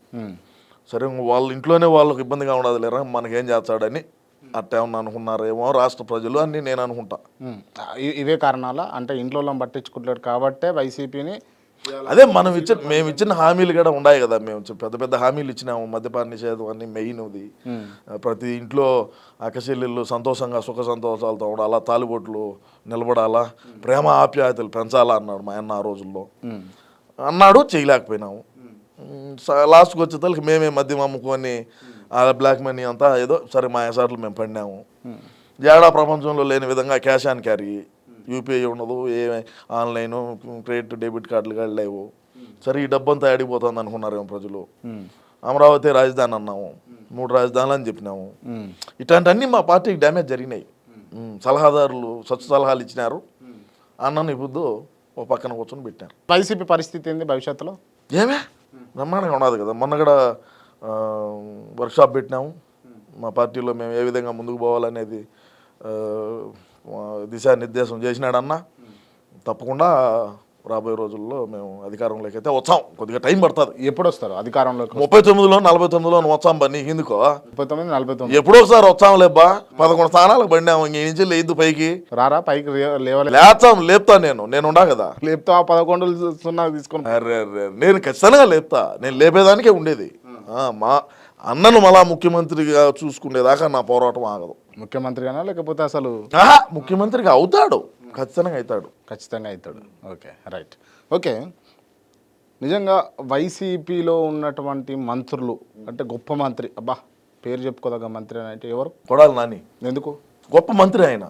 సరే వాళ్ళ ఇంట్లోనే వాళ్ళకు ఇబ్బందిగా ఉండదు లేరా మనకేం చేస్తాడని అట్టేమన్నా అనుకున్నారేమో రాష్ట్ర ప్రజలు అని నేను అనుకుంటా. ఇవే కారణాల అంటే ఇంట్లో పట్టించుకుంటాడు కాబట్టే వైసీపీని. అదే మేము ఇచ్చిన హామీలు కూడా ఉన్నాయి కదా. మేము పెద్ద పెద్ద హామీలు ఇచ్చినాము. మద్యపాన నిషేధం అని మెయిన్ అది. ప్రతి ఇంట్లో అక్కచెల్లెళ్ళు సంతోషంగా సుఖ సంతోషాలతో ఉండాలా, తాలిబొట్లు నిలబడాలా, ప్రేమ ఆప్యాయతలు పెంచాలా అన్నాడు మా అన్న ఆ రోజుల్లో. అన్నాడు, చేయలేకపోయినాము. లాస్ట్కి వచ్చేసరికి మేమే మద్యం అమ్ముకొని బ్లాక్ మనీ అంతా ఏదో సరే మా ఎసార్లు మేము పడినాము. ఏడా ప్రపంచంలో లేని విధంగా క్యాష్ ఆన్ క్యారీ, యూపీఐ ఉండదు, ఏ ఆన్లైన్ క్రెడిట్ డెబిట్ కార్డులు కూడా లేవు. సరే ఈ డబ్బంతా ఆడిపోతుంది అనుకున్నారేమో ప్రజలు. అమరావతి రాజధాని అన్నాము, 3 రాజధానులు అని చెప్పినాము. ఇట్లాంటివన్నీ మా పార్టీకి డ్యామేజ్ జరిగినాయి. సలహాదారులు సలహాలు ఇచ్చినారు. అన్నను ఇప్పుడు ఓ పక్కన కూర్చొని పెట్టారు. వైసీపీ పరిస్థితి ఏంది భవిష్యత్తులో? ఏమే బ్రహ్మాండంగా ఉన్నది కదా. మొన్న కూడా వర్క్షాప్ పెట్టినాము. మా పార్టీలో మేము ఏ విధంగా ముందుకు పోవాలనేది దిశానిర్దేశం చేసినాడన్న. తప్పకుండా రాబోయే రోజుల్లో మేము అధికారంలోకి అయితే వచ్చాం. కొద్దిగా టైం పడుతుంది. ఎప్పుడు వస్తారు అధికారంలోకి? 39లో 49లో వచ్చాం బా. నీకు ఎందుకో 39, 49 ఎప్పుడో ఒకసారి వచ్చాం లేబ్బా. 11 స్థానాలకు పడినాము. ఇంక నుంచి లేదు పైకి రారా పైకి లేపుతాను. నేను ఉండా కదా. లేపుతా 11-0 తీసుకుని. అరే నేను ఖచ్చితంగా లేపుతా. నేను లేపేదానికే ఉండేది. మా అన్నను మళ్ళా ముఖ్యమంత్రిగా చూసుకునేదాకా నా పోరాటం ఆగదు. ముఖ్యమంత్రిగానా లేకపోతే అసలు? ముఖ్యమంత్రిగా అవుతాడు. ఖచ్చితంగా అవుతాడు. Okay, right. ఓకే, నిజంగా వైసీపీలో ఉన్నటువంటి మంత్రులు అంటే గొప్ప మంత్రి, అబ్బా పేరు చెప్పుకోదగ్గ మంత్రి అని అంటే ఎవరు? కొడాలి నాని. ఎందుకు గొప్ప మంత్రి ఆయన?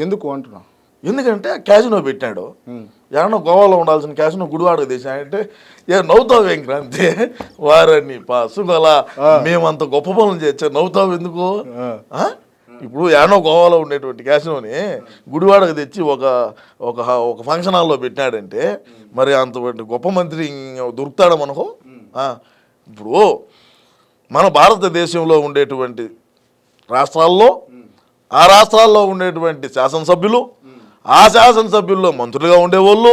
ఎందుకు అంటున్నా? ఎందుకంటే క్యాసినో పెట్టాడు. ఏమన్నా గోవాలో ఉండాల్సిన క్యాసినో గుడివాడకు తెచ్చాడంటే నవ్వుతావు ఏం క్రాంతి వారని పాసుగలా మేమంత గొప్ప పనులు చేచ్చా నవ్వుతావు ఎందుకు? ఇప్పుడు ఏడనో గోవాలో ఉండేటువంటి క్యాసినోని గుడివాడకు తెచ్చి ఒక ఫంక్షన్ హాల్లో పెట్టాడంటే మరి అంత గొప్ప మంత్రి దొరుకుతాడా మనకు? ఇప్పుడు మన భారతదేశంలో ఉండేటువంటి రాష్ట్రాల్లో ఆ రాష్ట్రాల్లో ఉండేటువంటి శాసనసభ్యులు, ఆ శాసనసభ్యుల్లో మంత్రులుగా ఉండేవాళ్ళు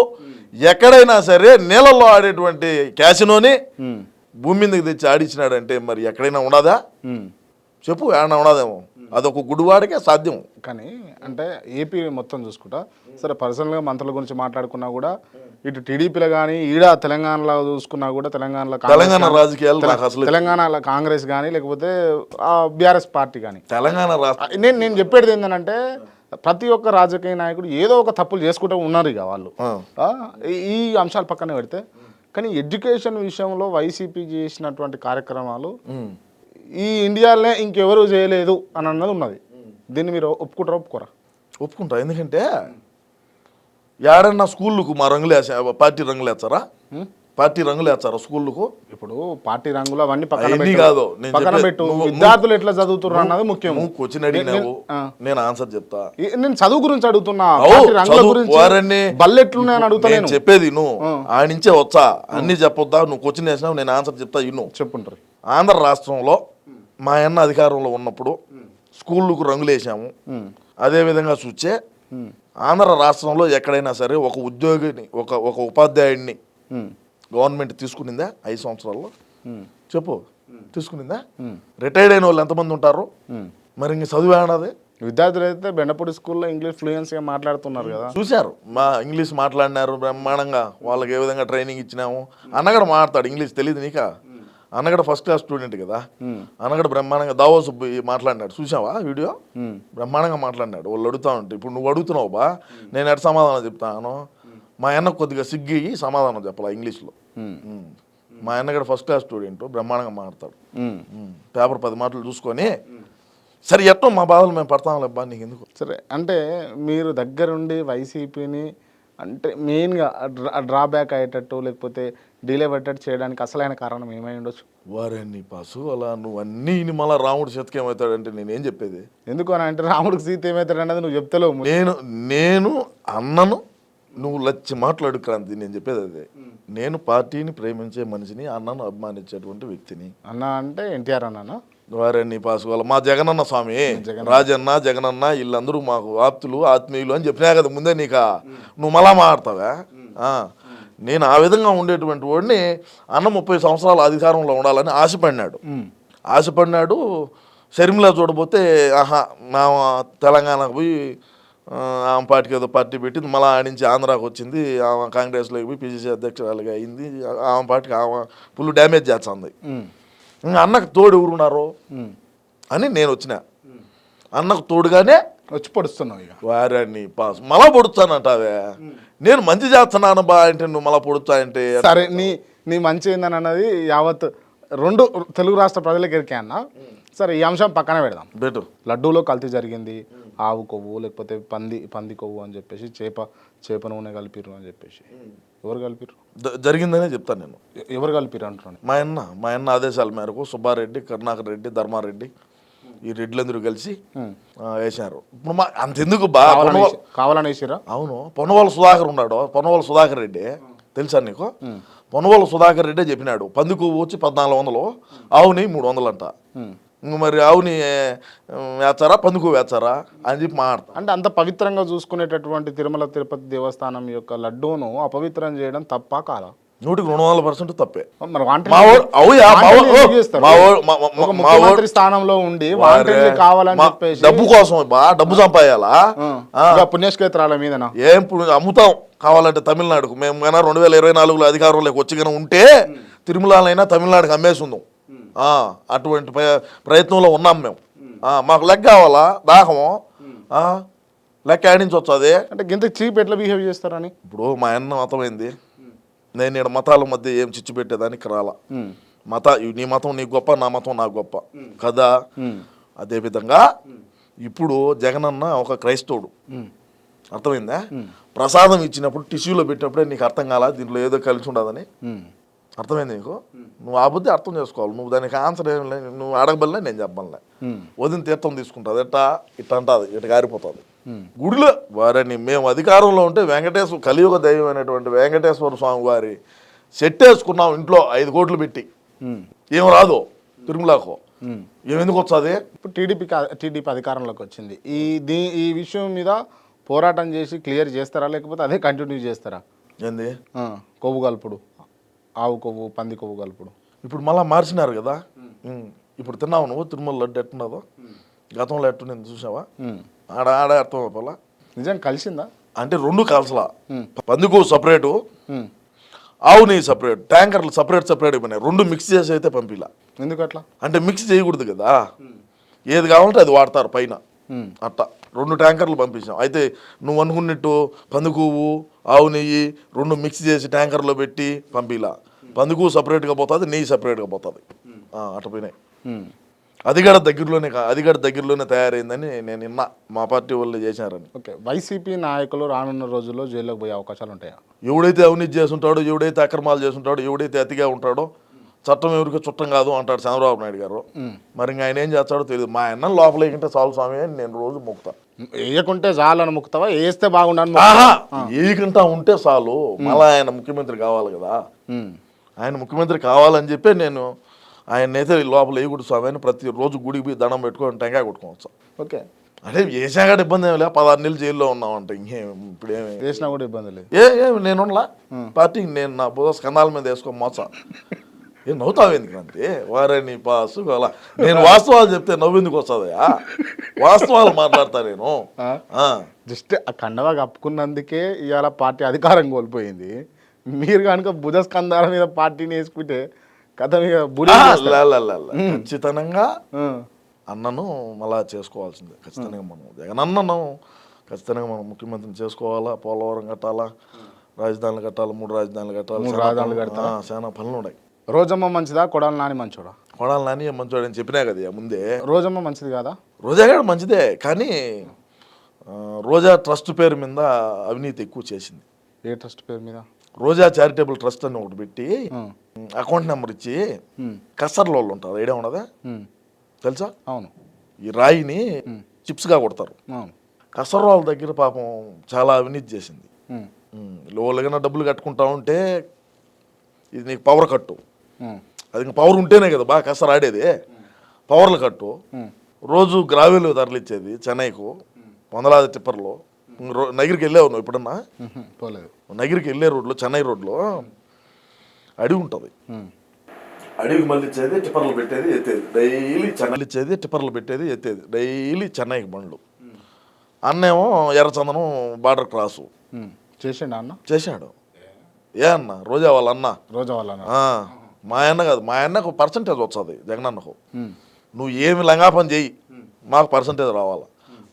ఎక్కడైనా సరే నీళ్ళల్లో ఆడేటువంటి క్యాసినోని భూమి మీదకి తెచ్చి ఆడించినాడంటే మరి ఎక్కడైనా ఉండదా చెప్పు? ఏమన్నా ఉండదేమో. అదొక గుడివాడికే సాధ్యం. కానీ అంటే ఏపీ మొత్తం చూసుకుంటా సరే, పర్సనల్గా మంత్రుల గురించి మాట్లాడుకున్నా కూడా ఇటు టీడీపీలో కానీ ఈడ తెలంగాణలో చూసుకున్నా కూడా తెలంగాణ రాజకీయాలు తెలంగాణలో కాంగ్రెస్ కానీ లేకపోతే బీఆర్ఎస్ పార్టీ కానీ నేను చెప్పేది ఏంటంటే ప్రతి ఒక్క రాజకీయ నాయకుడు ఏదో ఒక తప్పులు చేసుకుంటూ ఉన్నారు ఇక వాళ్ళు. ఈ అంశాలు పక్కనే పెడితే కానీ ఎడ్యుకేషన్ విషయంలో వైసీపీ చేసినటువంటి కార్యక్రమాలు ఈ ఇండియాలోనే ఇంకెవరు చేయలేదు అని అన్నది ఉన్నది. దీన్ని మీరు ఒప్పుకోరా? ఒప్పుకుంటా. ఎందుకంటే ఏడన్నా స్కూళ్ళకు మా రంగులు పార్టీ రంగులు వేస్తారా? పార్టీ రంగులు వేస్తారా స్కూళ్ళకు? ఇప్పుడు పార్టీ రంగులు అవన్నీ పక్కన కాదు, పెట్టు. విద్యార్థులు ఎట్లా చదువుతున్నారు అన్నది ముఖ్యం. క్వశ్చన్ అడిగినావు, నేను ఆన్సర్ చెప్తా. నేను చదువు గురించి అడుగుతున్నా, బళ్ళు ఎట్లున్నాయని అడుగుతా. నేను చెప్పేది నువ్వు ఆ నుంచే వచ్చా అన్ని చెప్పొద్దా? నువ్వు క్వశ్చన్ వేసినావు, నేను ఆన్సర్ చెప్తా. ఇన్ను చెప్పుంటారు. ఆంధ్ర రాష్ట్రంలో మా అన్న అధికారంలో ఉన్నప్పుడు స్కూళ్ళకు రంగులు వేసాము. అదేవిధంగా చూస్తే ఆంధ్ర రాష్ట్రంలో ఎక్కడైనా సరే ఒక ఉద్యోగిని ఒక ఉపాధ్యాయుడిని గవర్నమెంట్ తీసుకునిందా 5 సంవత్సరాల్లో? చెప్పు, తీసుకునిందా? రిటైర్డ్ అయిన వాళ్ళు ఎంతమంది ఉంటారు? మరి ఇంక చదువు ఏడది? విద్యార్థులు అయితే బెండపూడి స్కూల్లో ఇంగ్లీష్ ఫ్లూయెన్సీగా మాట్లాడుతున్నారు కదా. చూశారు, మా ఇంగ్లీష్ మాట్లాడినారు బ్రహ్మాండంగా. వాళ్ళకి ఏ విధంగా ట్రైనింగ్ ఇచ్చినాము. అన్నగడ మాట్లాడతాడు ఇంగ్లీష్, తెలియదు నీకా? అన్నగడ ఫస్ట్ క్లాస్ స్టూడెంట్ కదా. అన్నగడ బ్రహ్మాండంగా దావోసు మాట్లాడినాడు. చూసావా వీడియో? బ్రహ్మాండంగా మాట్లాడినాడు. వాళ్ళు అడుగుతా ఉంటే ఇప్పుడు నువ్వు అడుగుతున్నావు బా, నేను ఎట్లా సమాధానం చెప్తాను? మా అన్న కొద్దిగా సిగ్గి సమాధానం చెప్పాలా ఇంగ్లీష్లో. మా అన్నగడ ఫస్ట్ క్లాస్ స్టూడెంట్, బ్రహ్మాండంగా మాట్లాడతాడు. పేపర్ 10 మాటలు చూసుకొని సరే ఎట్టో మా బాధలు మేము పడతాం లేబ్బా, నీకు ఎందుకు? సరే, అంటే మీరు దగ్గరుండి వైసీపీని అంటే మెయిన్గా డ్రాబ్యాక్ అయ్యేటట్టు లేకపోతే డిలే పట్టేట్టు చేయడానికి అసలైన కారణం ఏమై ఉండొచ్చు? వారని పాసు అలా నువ్వు అన్నీ మళ్ళీ రాముడు చేతికి ఏమవుతాడంటే నేనేం చెప్పేది? ఎందుకు అని అంటే రాముడికి సీత ఏమవుతాడు అన్నది నువ్వు చెప్తలేవు. నేను అన్నను నువ్వు లచ్చి మాట్లాడు క్రాంతి. నేను చెప్పేది అదే. నేను పార్టీని ప్రేమించే మనిషిని, అన్నను అభిమానించేటువంటి వ్యక్తిని. అన్న అంటే ఎన్టీఆర్ అన్న వారని పాసుకోవాలి. మా జగనన్న స్వామి, రాజన్న, జగనన్న వీళ్ళందరూ మాకు ఆప్తులు, ఆత్మీయులు అని చెప్పినా కదా ముందే. నువ్వు మళ్ళా మాట్లాడతావా? నేను ఆ విధంగా ఉండేటువంటి వాడిని. అన్న 30 సంవత్సరాల అధికారంలో ఉండాలని ఆశపడినాడు. షర్మిలా చూడబోతే నా తెలంగాణకు పోయి ఆమె పార్టీకి ఏదో పార్టీ పెట్టింది, మళ్ళీ ఆడించి ఆంధ్రాకి వచ్చింది. ఆమె కాంగ్రెస్లోకి పోయి పిసిసి అధ్యక్షురాలుగా అయింది. ఆమె పార్టీకి ఆమె ఫుల్ డ్యామేజ్ చేస్తుంది. ఇంకా అన్నకు తోడు ఎవరున్నారు అని నేను వచ్చిన. అన్నకు తోడుగానే వచ్చి పొడుస్తున్నావు. ఇక వారాన్ని పాస్ మళ్ళా పొడుస్తానంటావే. నేను మంచి చేస్తున్నాను బా అంటే నువ్వు మళ్ళీ పొడుస్తా అంటే సరే. నీ మంచి ఏందని అన్నది యావత్ 2 తెలుగు రాష్ట్ర ప్రజలకు ఎరికే అన్న. సరే, ఈ అంశం పక్కన పెడదాం. బెటర్. లడ్డూలో కల్తీ జరిగింది, ఆవు కొవ్వు లేకపోతే పంది కొవ్వు అని చెప్పేసి చేప నూనె కలిపిరు అని చెప్పేసి. ఎవరు కలిపిరు? జరిగిందనే చెప్తాను నేను. ఎవరు కలిపిరు అంటున్నాను? మా అన్న ఆదేశాల మేరకు సుబ్బారెడ్డి, కరుణాకర్ రెడ్డి, ధర్మారెడ్డి ఈ రెడ్లందరూ కలిసి వేసినారు. ఇప్పుడు అంతెందుకు కావాలని వేసిరా? అవును, పొన్నవాళ్ళ సుధాకర్ ఉన్నాడు, పొన్నవాళ్ళ సుధాకర్ రెడ్డి తెలుసా నీకు? పొన్నవాళ్ళ సుధాకర్ రెడ్డి చెప్పినాడు పందికు వచ్చి 1400, ఆవుని 300 అంట. ఇంక మరి ఆవుని వేచారా పందుకు వేచారా అని చెప్పి మాట్లాడతారు. అంటే అంత పవిత్రంగా చూసుకునేటటువంటి తిరుమల తిరుపతి దేవస్థానం యొక్క లడ్డూను అపవిత్రం చేయడం తప్ప కాదా? 100% తప్పే. మరి ముఖ్యమంత్రి స్థానంలో ఉండి కావాలని చెప్పేసి డబ్బు కోసం డబ్బు సంపాయాలా? పుణ్యక్షేత్రాల మీదనా ఏం అమ్ముతాం కావాలంటే తమిళనాడుకు మేము కన్నా 2024లో అధికారంలోకి వచ్చి కన్నా ఉంటే తిరుమలైనా తమిళనాడుకి అమ్మేసుందాం. అటువంటి ప్రయత్నంలో ఉన్నాం మేము. మాకు లెక్క కావాలా దాహము, లెక్క ఆడించి వచ్చాది. అంటే ఇంత చీప్ ఎట్లా బిహేవ్ చేస్తారని ఇప్పుడు మా అన్న మతమైంది, నేను ఇక్కడ మతాల మధ్య ఏం చిచ్చు పెట్టేదానికి రాలా. నీ మతం నీకు గొప్ప, నా మతం నాకు గొప్ప కదా. అదేవిధంగా ఇప్పుడు జగనన్న ఒక క్రైస్తవుడు, అర్థమైందా? ప్రసాదం ఇచ్చినప్పుడు టిష్యూలో పెట్టినప్పుడే నీకు అర్థం కాలా దీంట్లో ఏదో కలిసి ఉండదని. అర్థమైంది నీకు? నువ్వు ఆ బుద్ధి అర్థం చేసుకోవాలి. నువ్వు దానికి ఆన్సర్ ఏం లేదు, నువ్వు అడగబల్లే నేను చెప్పాలే. వదిన తీర్థం తీసుకుంటుంది ఎట్టా ఇట్లా అంటుంది, ఇట్లా కారిపోతుంది గుడిలో. వారిని మేము అధికారంలో ఉంటే వెంకటేశ్వర కలియుగ దైవం అయినటువంటి వెంకటేశ్వర స్వామి వారి సెట్ వేసుకున్నాం ఇంట్లో 5 కోట్లు పెట్టి. ఏం రాదు తిరుమలకు, ఏమెందుకు వచ్చాది? ఇప్పుడు టీడీపీ అధికారంలోకి వచ్చింది. ఈ విషయం మీద పోరాటం చేసి క్లియర్ చేస్తారా, లేకపోతే అదే కంటిన్యూ చేస్తారా? ఏంది కొవ్వు కలుపుడు, ఆవు కొవ్వు పంది కొవ్వు కలుపుడు ఇప్పుడు మళ్ళీ మార్చినారు కదా. ఇప్పుడు తిన్నావు నువ్వు తిరుమల లడ్డు ఎట్టున్నదో, గతంలో ఎట్టుండింది చూసావా? ఆడ అర్థం అయిపోలా. నిజంగా కలిసిందా అంటే 2 కాల్సలా, పందికు సపరేటు, ఆవు నెయ్యి సపరేట్, ట్యాంకర్లు సపరేట్ అయిపోయినాయి. 2 మిక్స్ చేసి అయితే పంపిలా. ఎందుకు అట్లా? అంటే మిక్స్ చేయకూడదు కదా, ఏది కావాలంటే అది వాడతారు పైన. అట్టా 2 ట్యాంకర్లు పంపించాం. అయితే నువ్వు అనుకున్నట్టు పందుకువ్వు ఆవు నెయ్యి 2 మిక్స్ చేసి ట్యాంకర్లో పెట్టి పంపిలా. పందుకు సపరేట్గా పోతుంది, నెయ్యి సపరేట్గా పోతుంది. అట్ట పోయినాయి. అది కూడా దగ్గరలోనే తయారైందని నేను నిన్న మా పార్టీ వాళ్ళు చేశారని. ఓకే, వైసీపీ నాయకులు రానున్న రోజుల్లో జైల్లోకి పోయే అవకాశాలు ఉంటాయా? ఎవడైతే అవినీతి చేస్తుంటాడో, ఎవడైతే అక్రమాలు చేస్తుంటాడో, ఎవడైతే అతిగా ఉంటాడో చట్టం ఎవరికి చుట్టం కాదు అంటాడు చంద్రబాబు నాయుడు గారు. మరి ఇంకా ఆయన ఏం చేస్తాడో తెలియదు. మా అన్న లోపల వేయకుంటే చాలు స్వామి అని నేను రోజు మొక్కుతా. వేయకుంటే చాలని మొక్కుతావా, వేస్తే బాగుండని? వేయకుండా ఉంటే చాలు. మళ్ళీ ఆయన ముఖ్యమంత్రి కావాలి కదా. ఆయన ముఖ్యమంత్రి కావాలని చెప్పి నేను ఆయనైతే లోపల వేయకూడదు స్వామి అని ప్రతిరోజు గుడికి పోయి దండం పెట్టుకొని టెంకాయ కొట్టుకోవచ్చు. ఓకే, అంటే వేసాక ఇబ్బంది ఏమి లేదు. 16 నెలలు జైల్లో ఉన్నామంటే ఇంకేం ఇప్పుడు ఏమి వేసినా కూడా ఇబ్బంది లేదు. నేనులా పార్టీకి నేను నా బుధ స్కందాల మీద వేసుకో మోస. ఏం నవ్వుతావు ఎందుకంటే వారే నీ పాసు అలా. నేను వాస్తవాలు చెప్తే నవ్వెందుకు వస్తుందయా? వాస్తవాలు మాట్లాడతా నేను. జస్ట్ ఆ కండవా కప్పుకున్నందుకే ఇవాళ పార్టీ అధికారం కోల్పోయింది. మీరు కనుక బుధ స్కందాల మీద పార్టీని వేసుకుంటే కథ ఖచ్చితంగా అన్నను మళ్ళా చేసుకోవాల్సిందే. ఖచ్చితంగా మనం జగనన్నను ఖచ్చితంగా మనం ముఖ్యమంత్రిని చేసుకోవాలా. పోలవరం కట్టాలా, రాజధానులు కట్టాలి, 3 రాజధానులు కట్టాలి, చాలా పనులు ఉన్నాయి. రోజమ్మ మంచిదా, కొడాలి నాని మంచోడా? కొడాలి నాని మంచోడు అని చెప్పినా కదా ముందే. రోజమ్మ మంచిది కాదా? రోజా కూడా మంచిదే, కానీ రోజా ట్రస్ట్ పేరు మీద అవినీతి ఎక్కువ చేసింది. ఏ ట్రస్ట్ పేరు మీద? రోజా చారిటబుల్ ట్రస్ట్ అని ఒకటి పెట్టి అకౌంట్ నెంబర్ ఇచ్చి కసర్లో వాళ్ళు ఉంటారు, ఐడియా ఉండదా? తెలుసా? అవును. ఈ రాయిని చిప్స్గా కొడతారు. కసర్ వాళ్ళ దగ్గర పాపం చాలా అవినీతి చేసింది. లోలుగా డబ్బులు కట్టుకుంటా ఉంటే ఇది నీకు పవర్ కట్టు, అది ఇంకా పవర్ ఉంటేనే కదా బాగా కసర్ ఆడేది. పవర్లు కట్టు, రోజు గ్రావెల్ తరలిచ్చేది చెన్నైకు 100 టిప్పర్లో. నగిరికి వెళ్ళావు నువ్వు ఎప్పుడన్నా? పోలేదు. నగిరికి వెళ్ళే రోడ్లో, చెన్నై రోడ్లో అడవి ఉంటుంది. అడవికి మళ్ళీ ఇచ్చేది, టిప్పర్లు పెట్టేది, ఎత్తేది డైలీ. చెన్నై ఇచ్చేది, టిప్పర్లు పెట్టేది, ఎత్తేది డైలీ చెన్నైకి బండ్లు. అన్నేమో ఎర్రచందనం బార్డర్ క్రాసు చేసిండు. అన్న చేశాడు. ఏ అన్న? రోజా వాళ్ళ అన్న. మా అన్న కాదు, మా అన్నకు పర్సంటేజ్ వస్తుంది జగనన్నకు. నువ్వు ఏమి లంగాపని చెయ్యి, మాకు పర్సంటేజ్ రావాలా,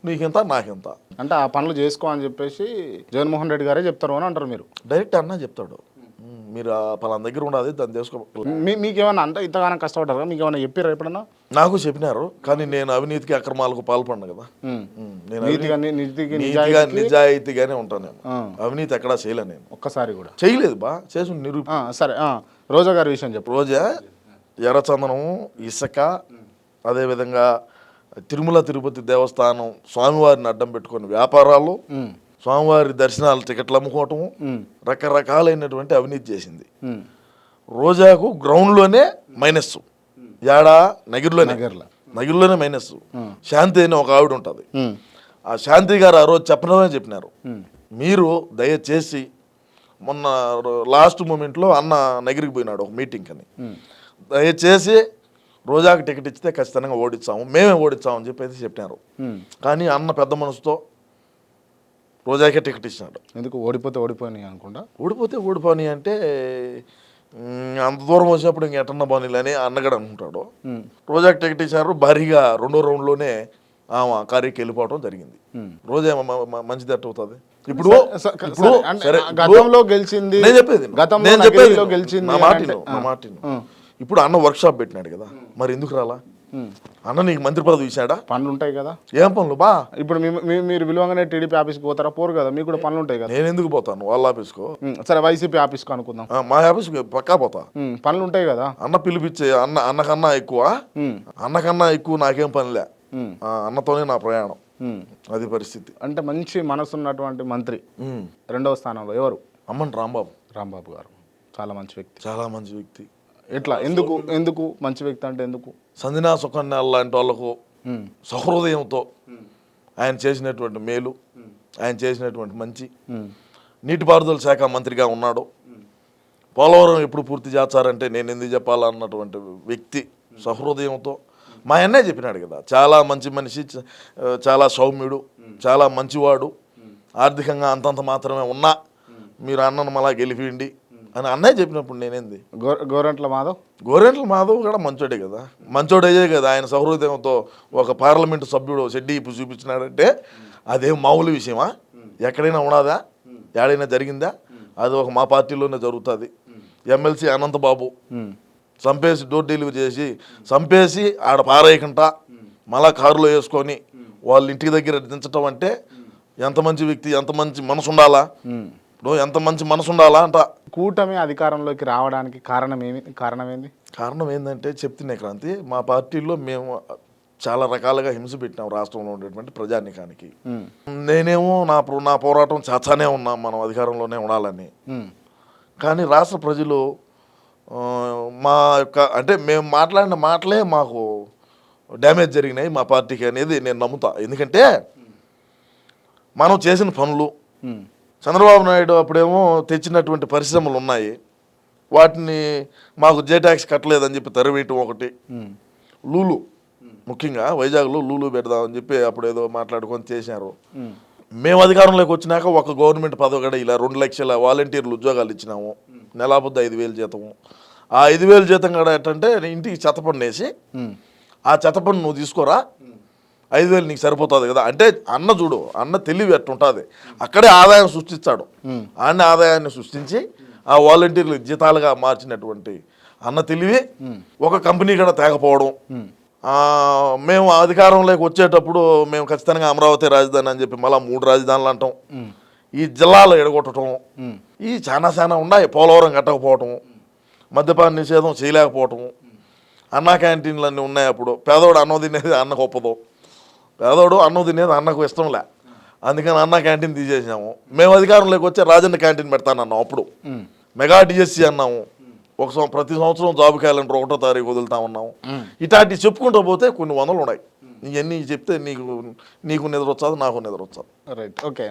నీకింత నాకింత. అంటే ఆ పనులు చేసుకో అని చెప్పేసి జగన్మోహన్ రెడ్డి గారే చెప్తారు అని అంటారు మీరు? డైరెక్ట్ అన్న చెప్తాడు, మీరు పలానా దగ్గర ఉండదు దాన్ని చేసుకో. మీకేమన్నా అంటే ఇంతగానో కష్టపడ్డారు, మీకు ఏమైనా చెప్పారా ఎప్పుడన్నా? నాకు చెప్పినారు, కానీ నేను అవినీతికి అక్రమాలకు పాల్పడ్డా కదా. నేను నిజాయితీగానే ఉంటాను. నేను అవినీతి ఎక్కడా చేయలే, నేను ఒక్కసారి కూడా చేయలేదు. చేసి సరే, రోజా గారి విషయం చెప్పు. రోజా ఎర్రచందనం, ఇసుక, అదేవిధంగా తిరుమల తిరుపతి దేవస్థానం స్వామివారిని అడ్డం పెట్టుకొని వ్యాపారాలు, స్వామివారి దర్శనాలు టికెట్లు అమ్ముకోవటము, రకరకాలైనటువంటి అవినీతి చేసింది. రోజాకు గ్రౌండ్లోనే మైనస్, యాడా నగిరిలోనే మైనస్. శాంతి అని ఒక ఆవిడ ఉంటుంది. ఆ శాంతి గారు ఆ రోజు చెప్పినారు, మీరు దయచేసి మొన్న లాస్ట్ మూమెంట్లో అన్న నగిరికి పోయినాడు ఒక మీటింగ్ అని, దయచేసి రోజాకి టికెట్ ఇచ్చితే ఖచ్చితంగా ఓడిస్తాము, మేమే ఓడిస్తామని చెప్పి చెప్పినారు. కానీ అన్న పెద్ద మనసుతో రోజాకే టికెట్ ఇచ్చినాడు. ఎందుకు ఓడిపోయి అనుకుంటా. ఓడిపోని అంటే అంత దూరం వచ్చినప్పుడు ఇంక ఎట్టన్న బానీలు అని అన్నగడ అనుకుంటాడు. రోజాకి టికెట్ ఇచ్చినారు. భారీగా రెండో రౌండ్లోనే ఆమె కార్యకి వెళ్ళిపోవడం జరిగింది. రోజా మంచిది ఎట్ట అవుతుంది? ఇప్పుడు గతంలో గెలిచింది, నేను చెప్పేది నా మాట. ఇప్పుడు అన్న వర్క్ షాప్ పెట్టినాడు కదా, మరి ఎందుకు రాలా? అన్న నీకు మంత్రి పదవి ఇచ్చాడా? పనులు ఉంటాయి కదా. ఏం పనులు బా? ఇప్పుడు మీరు విలువగానే టీడీపీ ఆఫీస్కి పోతారా? పోరు కదా, మీకు కూడా పనులు ఉంటాయి కదా. నేను ఎందుకు పోతాను వాళ్ళ ఆఫీస్కు? సరే వైసీపీ ఆఫీస్కి అనుకుందాం. మా ఆఫీస్కి పక్కా పోతా. పనులు ఉంటాయి కదా. అన్న పిలిపించే అన్నకన్నా ఎక్కువ నాకేం పనిలే. అన్నతోనే నా ప్రయాణం. అది పరిస్థితి. అంటే మంచి మనసు ఉన్నటువంటి మంత్రి రెండవ స్థానంలో ఎవరు? అమ్మని రాంబాబు గారు చాలా మంచి వ్యక్తి. ఎట్లా? ఎందుకు మంచి వ్యక్తి అంటే ఎందుకు? సంధినా సుకన్యాల లాంటి వాళ్ళకు సహృదయంతో ఆయన చేసినటువంటి మేలు, ఆయన చేసినటువంటి మంచి. నీటిపారుదల శాఖ మంత్రిగా ఉన్నాడు. పోలవరం ఎప్పుడు పూర్తి చేస్తారంటే నేను ఎందుకు చెప్పాలన్నటువంటి వ్యక్తి సహృదయంతో. మా అన్నయ్య చెప్పినాడు కదా, చాలా మంచి మనిషి, చాలా సౌమ్యుడు, చాలా మంచివాడు, ఆర్థికంగా అంతంత మాత్రమే ఉన్నా మీరు అన్నను మళ్ళా గెలిపియండి అని అన్నయ్య చెప్పినప్పుడు నేనేంది? గోరంట్ల మాధవ్ కూడా మంచోడే కదా. మంచోడయ్యే కదా ఆయన సహృదయంతో ఒక పార్లమెంటు సభ్యుడు షెడ్డీ ఇప్పుడు చూపించినాడంటే అదేం మామూలు విషయమా? ఎక్కడైనా ఉన్నదా? ఎక్కడైనా జరిగిందా? అది ఒక మా పార్టీలోనే జరుగుతుంది. ఎమ్మెల్సీ అనంతబాబు చంపేసి డోర్ డెలివరీ చేసి చంపేసి ఆడ పారేయకుండా మళ్ళా కారులో వేసుకొని వాళ్ళ ఇంటికి దగ్గర దించటం అంటే ఎంత మంచి వ్యక్తి, ఎంత మంచి మనసు ఉండాలా? ఎంత మంచి మనసు ఉండాలా అంట. కూటమి అధికారంలోకి రావడానికి కారణం ఏంది? కారణం ఏంటంటే చెప్తున్నా క్రాంతి, మా పార్టీలో మేము చాలా రకాలుగా హింస పెట్టినాం రాష్ట్రంలో ఉండేటువంటి ప్రజానికానికి. నేనేమో నా పోరాటం చాచానే ఉన్నా మనం అధికారంలోనే ఉండాలని. కానీ రాష్ట్ర ప్రజలు మా యొక్క అంటే మేము మాట్లాడిన మాటలే మాకు డ్యామేజ్ జరిగినాయి మా పార్టీకి అనేది నేను నమ్ముతా. ఎందుకంటే మనం చేసిన పనులు, చంద్రబాబు నాయుడు అప్పుడేమో తెచ్చినటువంటి పరిశ్రమలు ఉన్నాయి, వాటిని మాకు జే ట్యాక్స్ కట్టలేదని చెప్పి తరివేయటం ఒకటి. లూలు ముఖ్యంగా వైజాగ్లో లూలు పెడదామని చెప్పి అప్పుడు ఏదో మాట్లాడుకొని చేశారు. మేము అధికారంలోకి వచ్చినాక ఒక గవర్నమెంట్ పదవి కూడా ఇలా 2 లక్షల వాలంటీర్లు ఉద్యోగాలు ఇచ్చినాము. నెలాబుద్ద 5,000 జీతము. ఆ 5,000 జీతం కూడా ఏంటంటే ఇంటికి చెత్తపన్ను వేసి ఆ చెత్తపన్ను నువ్వు తీసుకోరా, 5,000 నీకు సరిపోతుంది కదా అంటే అన్న చూడు, అన్న తెలివి ఎట్టుంటుంది. అక్కడే ఆదాయం సృష్టిస్తాడు. అన్న ఆదాయాన్ని సృష్టించి ఆ వాలంటీర్లు జీతాలుగా మార్చినటువంటి అన్న తెలివి ఒక కంపెనీ కూడా తేకపోవడం. మేము అధికారంలోకి వచ్చేటప్పుడు మేము ఖచ్చితంగా అమరావతి రాజధాని అని చెప్పి మళ్ళీ 3 రాజధానులు అంటాం. ఈ జిల్లాలో ఎడగొట్టడం, ఈ చాలా ఉన్నాయి. పోలవరం కట్టకపోవటం, మద్యపాన నిషేధం చేయలేకపోవటం, అన్నా క్యాంటీన్లు అన్నీ ఉన్నాయి. అప్పుడు పేదోడు అన్నం తినేది అన్నకు ఒప్పదు, పేదోడు అన్నం తినేది అన్నకు ఇష్టంలే, అందుకని అన్న క్యాంటీన్ తీసేసాము. మేము అధికారంలోకి వచ్చే రాజన్న క్యాంటీన్ పెడతానన్నాం. అప్పుడు మెగా డిఎస్సి అన్నాము. ప్రతి సంవత్సరం జాబ్ క్యాలెండర్ 1వ తారీఖు వదులుతా ఉన్నాము. ఇట్లాంటివి చెప్పుకుంటూ పోతే కొన్ని వందలు ఉన్నాయి. ఇవన్నీ చెప్తే నీకు నిద్ర వచ్చాదు, నాకు నిద్ర వచ్చాదు. Right, okay.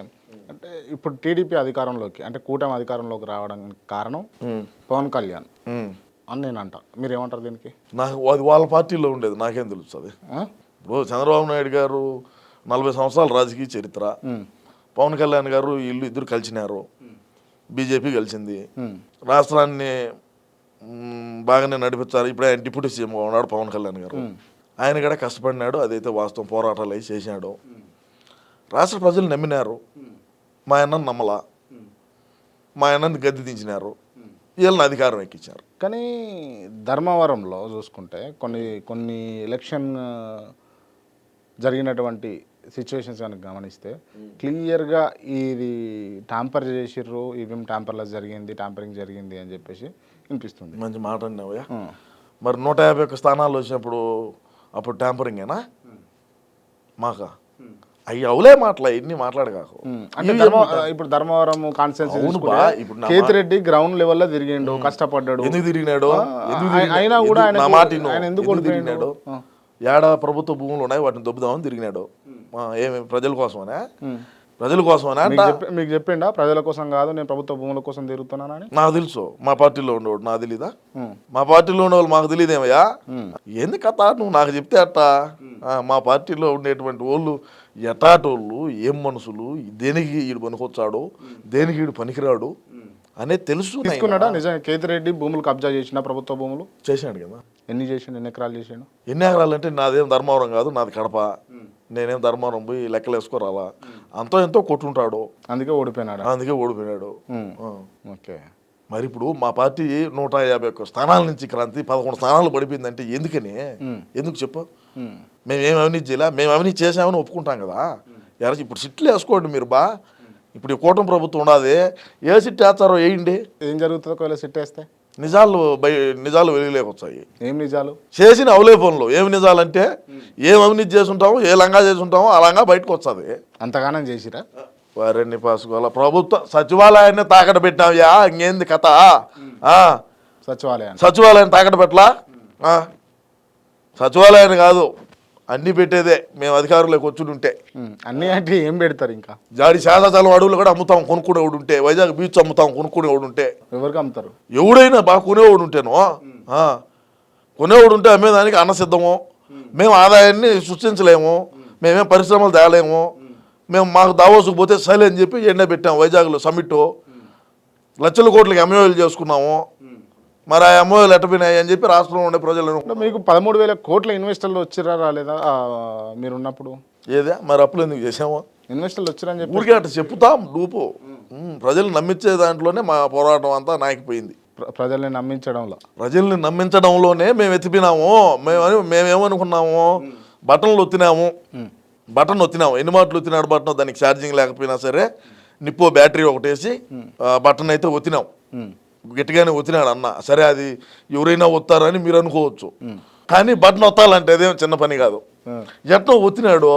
అంటే ఇప్పుడు టీడీపీ అధికారంలోకి అంటే కూటమి అధికారంలోకి రావడానికి కారణం పవన్ కళ్యాణ్ అని నేను అంటా. మీరేమంటారు దీనికి? నాకు అది వాళ్ళ పార్టీలో ఉండేది, నాకేం తెలుస్తుంది. ఇప్పుడు చంద్రబాబు నాయుడు గారు 40 సంవత్సరాల రాజకీయ చరిత్ర, పవన్ కళ్యాణ్ గారు ఇద్దరు కలిసినారు, బీజేపీ కలిసింది, రాష్ట్రాన్ని బాగానే నడిపించారు. ఇప్పుడే ఆయన డిప్యూటీ సీఎంగా ఉన్నాడు పవన్ కళ్యాణ్ గారు. ఆయన కూడా కష్టపడినాడు, అదైతే వాస్తవం. పోరాటాలు అవి చేసినాడు. రాష్ట్ర ప్రజలు నమ్మినారు. మా అన్నను నమ్మలా, మా అన్నని గద్దె దించినారు, వీళ్ళని అధికారం ఎక్కించారు. కానీ ధర్మవరంలో చూసుకుంటే కొన్ని ఎలక్షన్ జరిగినటువంటి సిచ్యువేషన్స్ కనుక గమనిస్తే క్లియర్గా ఇది ట్యాంపర్ చేసిర్రు, ఈవీఎం ట్యాంపరింగ్ జరిగింది అని చెప్పేసి వినిపిస్తుంది. మంచి మాట అన్నావయ్యా. మరి 151 స్థానాలు వచ్చినప్పుడు అప్పుడు ట్యాంపరింగేనా? మాకా అవి అవులే మాటలు ఎన్ని మాట్లాడకాకు అంటే ఇప్పుడు ధర్మవరం కాన్స్టిట్యున్సీ ఇప్పుడు కేతిరెడ్డి గ్రౌండ్ లెవెల్లో తిరిగిండు, కష్టపడ్డాడు. ఎందుకు తిరిగినాడు అయినా కూడా నా మాట ఆయన ఎందుకు తిరిగినాడు? ఏడా ప్రభుత్వ భూములు ఉన్నాయి వాటిని దొబ్బుదామని తిరిగినాడు. ఏమి ప్రజల కోసమనే? ప్రజల కోసమనే అంట. మీకు చెప్పిండా ప్రజల కోసం కాదు నేను ప్రభుత్వ భూముల కోసం తిరుగుతున్నానని? నాకు తెలుసు, మా పార్టీలో ఉండేవాడు నాకు తెలీదా? మా పార్టీలో ఉండేవాళ్ళు మాకు తెలియదేమయ్యా. ఏంది కథ నువ్వు నాకు చెప్తే అట్టా? మా పార్టీలో ఉండేటువంటి వాళ్ళు ఎటాటోళ్ళు, ఏం మనుషులు, దేనికి వీడు పనికొచ్చాడు, దేనికి వీడు పనికిరాడు అనేది తెలుసు. తీసుకున్నాడా నిజంగా కేతిరెడ్డి భూములు కబ్జా చేసిన ప్రభుత్వ భూములు? చేశాడు కదా. ఎన్ని చేసిండు? ఎన్ని ఎకరాలు చేసిండు? ఎన్ని ఎకరాలు అంటే నాదేం ధర్మవరం కాదు, నాది కడప. నేనేం ధర్మవరం పోయి లెక్కలు వేసుకోరాలా, అంతో ఎంతో కొట్టుంటాడు. అందుకే ఓడిపోయినాడు. అందుకే ఓడిపోయినాడు. ఓకే. మరి ఇప్పుడు మా పార్టీ 151 స్థానాల నుంచి క్రాంతి 11 స్థానాలు పడిపోయిందంటే ఎందుకని? ఎందుకు చెప్పు? మేమేం అవినీతి చేయలే, మేము అవినీతి చేసామని ఒప్పుకుంటాం కదా. ఇప్పుడు సిట్లు వేసుకోండి మీరు బా. ఇప్పుడు ఈ కూటమి ప్రభుత్వం ఉన్నది, ఏ సిట్ వేస్తారో వేయండి. ఏం జరుగుతుందో ఒకవేళ సిట్ వేస్తే? నిజాలు వెలిగిలేకొచ్చాయి. ఏం నిజాలు? చేసిన అవలేపనలు. ఏమి నిజాలు అంటే ఏం అవినీతి చేసుంటామో, ఏ లంగా చేసుంటామో ఆ లంగా బయటకు వస్తుంది. అంతగానం చేసిరా? వారిని పాసుకోవాల ప్రభుత్వ సచివాలయాన్ని తాకట పెట్టావ్యా, ఇంకేంది కథ? సచివాలయాన్ని తాకట పెట్టలా? సచివాలయాన్ని కాదు, అన్ని పెట్టేదే మేము అధికారులకు వచ్చి ఉంటే. అన్ని అంటే ఏం పెడతారు? ఇంకా జాడి శాసనసభ అడవులు కూడా అమ్ముతాం కొనుక్కునేవాడు ఉంటే, వైజాగ్ బీచ్ అమ్ముతాం కొనుక్కునేవాడు ఉంటే. ఎవరికి అమ్ముతారు? ఎవడైనా బాగా కొనేవాడు ఉంటేనో, కొనేవాడు ఉంటే అమ్మేదానికి అన్నసిద్ధము. మేము ఆదాయాన్ని సృష్టించలేము, మేమేం పరిశ్రమలు తేలేము. మేము మాకు దావోసుకు పోతే సరే అని చెప్పి ఎండ పెట్టాము. వైజాగ్లో సమ్మిట్ లక్షల కోట్లకి ఎంఓఏలు చేసుకున్నాము. మరి ఆ ఎంఓఏలు ఎట్టపోయినాయి అని చెప్పి రాష్ట్రంలో ఉండే ప్రజలను. మీకు 13,000 కోట్ల ఇన్వెస్టర్లు వచ్చిరా రాలేదా మీరు ఉన్నప్పుడు? ఏదే మరి అప్పులు ఎందుకు చేసాము? ఇన్వెస్టర్లు వచ్చిరని చెప్పి ఊరికే అట్లా చెప్తాం డూపు. ప్రజలు నమ్మించే దాంట్లోనే మా పోరాటం అంతా నాకిపోయింది. ప్రజల్ని నమ్మించడంలోనే మేము ఎత్తిపోయినాము. మేమేమనుకున్నాము, బటన్లు ఒత్తినాము. ఎన్ని మాటలు ఒత్తినాడు బటన్? దానికి ఛార్జింగ్ లేకపోయినా సరే నిప్పో బ్యాటరీ ఒకటేసి బటన్ అయితే ఒత్తినాం. గట్టిగానే ఒత్తినాడు అన్న. సరే అది ఎవరైనా ఒత్తారని మీరు అనుకోవచ్చు, కానీ బటన్ ఒత్తాలంటే అదేం చిన్న పని కాదు. ఎట్లా ఒత్తినాడు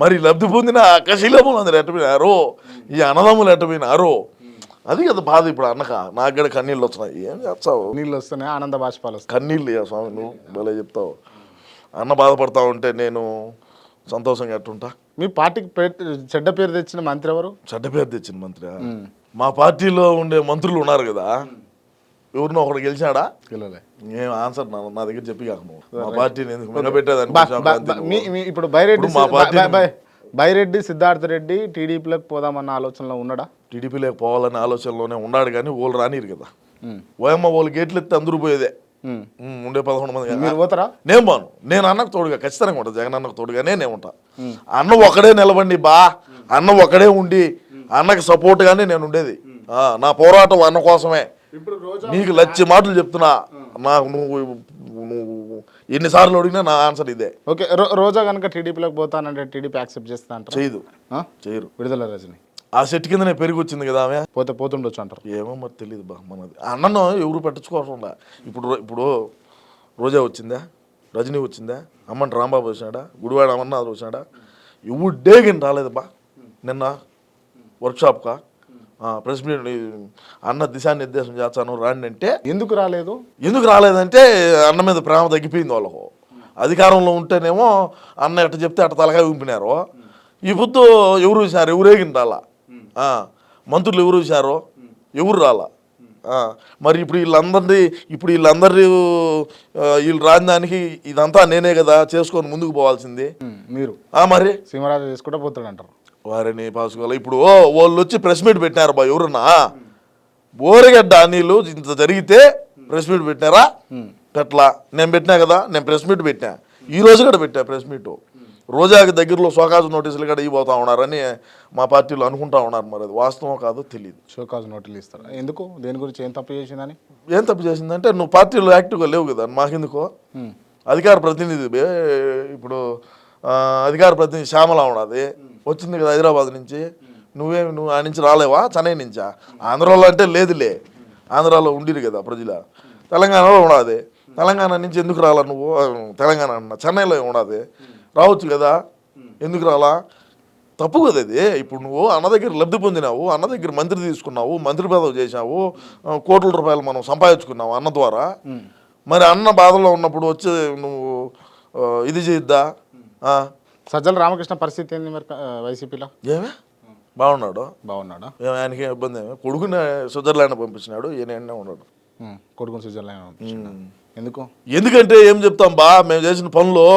మరి లబ్ధి పొందిన అక్కశీలములు అందరు ఎట్టపోయినారు, ఈ అన్నదమ్ములు ఎట్టపోయినారు. అది కదా బాధ. ఇప్పుడు అన్నక నాకు కూడా కన్నీళ్ళు వస్తున్నాయి. ఏం చేస్తావు? నీళ్ళు వస్తున్నాయి, ఆనంద బాష్పాలు వస్తాయి. కన్నీళ్ళు స్వామి, నువ్వు భలే చెప్తావు. అన్న బాధపడతా ఉంటే నేను సంతోషంగా ఎట్టుంటా. మీ పార్టీకి చెడ్డ పేరు తెచ్చిన మంత్రి ఎవరు? చెడ్డ పేరు తెచ్చిన మంత్రి? మా పార్టీలో ఉండే మంత్రులు ఉన్నారు కదా, ఎవరినో ఒకడు గెలిచాడా? ఏం ఆన్సర్ నా దగ్గర చెప్పి కాక నువ్వు మా పార్టీని ఎందుకు మిగబెట్టేదాన్ని. ఇప్పుడు బైరెడ్డి సిద్ధార్థ రెడ్డి టీడీపీలోకి పోదామన్న ఆలోచనలో ఉన్నాడా? టీడీపీలోకి పోవాలనే ఆలోచనలోనే ఉన్నాడు, కానీ వాళ్ళు రానిరు కదా. ఓయమ్మ వాళ్ళు గేట్లు ఎత్తే అందరూ పోయేదే. ఉండే 11 మంది. మీరు పోతారా? నేను పోను. నేను అన్నకు తోడుగా ఖచ్చితంగా ఉంటా, జగన్ అన్నకు తోడుగానే నేను ఉంటా. అన్న ఒకడే నిలబండి బా, అన్న ఒకడే ఉండి అన్నకి సపోర్ట్గానే నేను ఉండేది. నా పోరాటం అన్న కోసమే. నీకు లచ్చి మాటలు చెప్తున్నా, నాకు నువ్వు ఎన్నిసార్లు అడిగినా నా ఆన్సర్ ఇదే. ఓకే. రోజా కనుక టీడీపీలోకి పోతానంటే టీడీపీ యాక్సెప్ట్ చేస్తా అంటారు? చేయరు. విడుదల రజని ఆ సెట్ కిందనే పెరిగి వచ్చింది కదా ఆమె. పోతుండొచ్చు అంటారు. ఏమో మరి తెలియదు బా. మనది అన్నను ఎవరు పెట్టించుకోవడం. ఇప్పుడు రోజా వచ్చిందా, రజనీ వచ్చిందా, అమ్మంటి రాంబాబు వచ్చినాడా, గుడివాడ అమర్నాథ్ వచ్చినాడా? ఎవరు డేగిని రాలేదు బా. నిన్న వర్క్షాప్కా ప్రెస్ మీట్ అన్న దిశానిర్దేశం చేస్తాను రాండి అంటే ఎందుకు రాలేదంటే అన్న మీద ప్రేమ తగ్గిపోయింది వాళ్ళకు. అధికారంలో ఉంటేనేమో అన్న ఎట్ట చెప్తే అట్ట తలకాయ ఊపినారు. ఈ పొద్దు ఎవరు చూసారు? ఎవరేగిన రాలా. మంత్రులు ఎవరు చూసారు? ఎవరు రాలా. మరి ఇప్పుడు వీళ్ళందరి వీళ్ళు రాజధానికి ఇదంతా నేనే కదా చేసుకొని ముందుకు పోవాల్సింది. మీరు మరి సింహరాజు చేసుకుంటే పోతాడంటారు. వారిని పాసుకోవాలి. ఇప్పుడు వాళ్ళు వచ్చి ప్రెస్ మీట్ పెట్టినారు బా. ఎవరన్నా బోరగడ్డ నీళ్ళు ఇంత జరిగితే ప్రెస్ మీట్ పెట్టినారా? పెట్టలా. నేను పెట్టినా కదా, నేను ప్రెస్ మీట్ పెట్టినా. ఈ రోజు కూడా పెట్టా ప్రెస్ మీట్. రోజాకి దగ్గరలో షోకాజు నోటీసులు కూడా ఇవ్వబోతా ఉన్నారని మా పార్టీలో అనుకుంటా ఉన్నారు. మరి అది వాస్తవం కాదో తెలియదు. షోకాజు నోటీసులు ఇస్తారు ఎందుకు? దేని గురించి? ఏం తప్పు చేసిందని? ఏం తప్పు చేసిందంటే నువ్వు పార్టీలో యాక్టివ్గా లేవు కదా, మాకెందుకో. అధికార ప్రతినిధి ఇప్పుడు అధికార ప్రతినిధి శ్యామల ఉన్నది, వచ్చింది కదా హైదరాబాద్ నుంచి. నువ్వు ఆ నుంచి రాలేవా? చెన్నై నుంచా? ఆంధ్రాలో అంటే లేదులే, ఆంధ్రాలో ఉండిరు కదా ప్రజల. తెలంగాణలో ఉన్నది. తెలంగాణ నుంచి ఎందుకు రాలా నువ్వు? తెలంగాణ అన్న చెన్నైలో ఉన్నది, రావచ్చు కదా. ఎందుకు రాలా? తప్పు కదా అది. ఇప్పుడు నువ్వు అన్న దగ్గర లబ్ధి పొందినావు, అన్న దగ్గర మంత్రి తీసుకున్నావు, మంత్రి పదవి చేసావు, కోట్ల రూపాయలు మనం సంపాదించుకున్నావు అన్న ద్వారా. మరి అన్న బాధలో ఉన్నప్పుడు వచ్చి నువ్వు ఇది చేద్దా? సజ్జల రామకృష్ణ పరిస్థితి ఏంది మరి వైసీపీలో? ఏమే బాగున్నాడు? బాగున్నాడా? ఆయనకి ఇబ్బంది ఏమి? కొడుకుని స్విట్జర్లాండ్ పంపించినాడు, ఈయన ఉన్నాడు. కొడుకుని స్విట్జర్లాండ్ ఎందుకు? ఎందుకంటే ఏం చెప్తాం బా, మేము చేసిన పనులు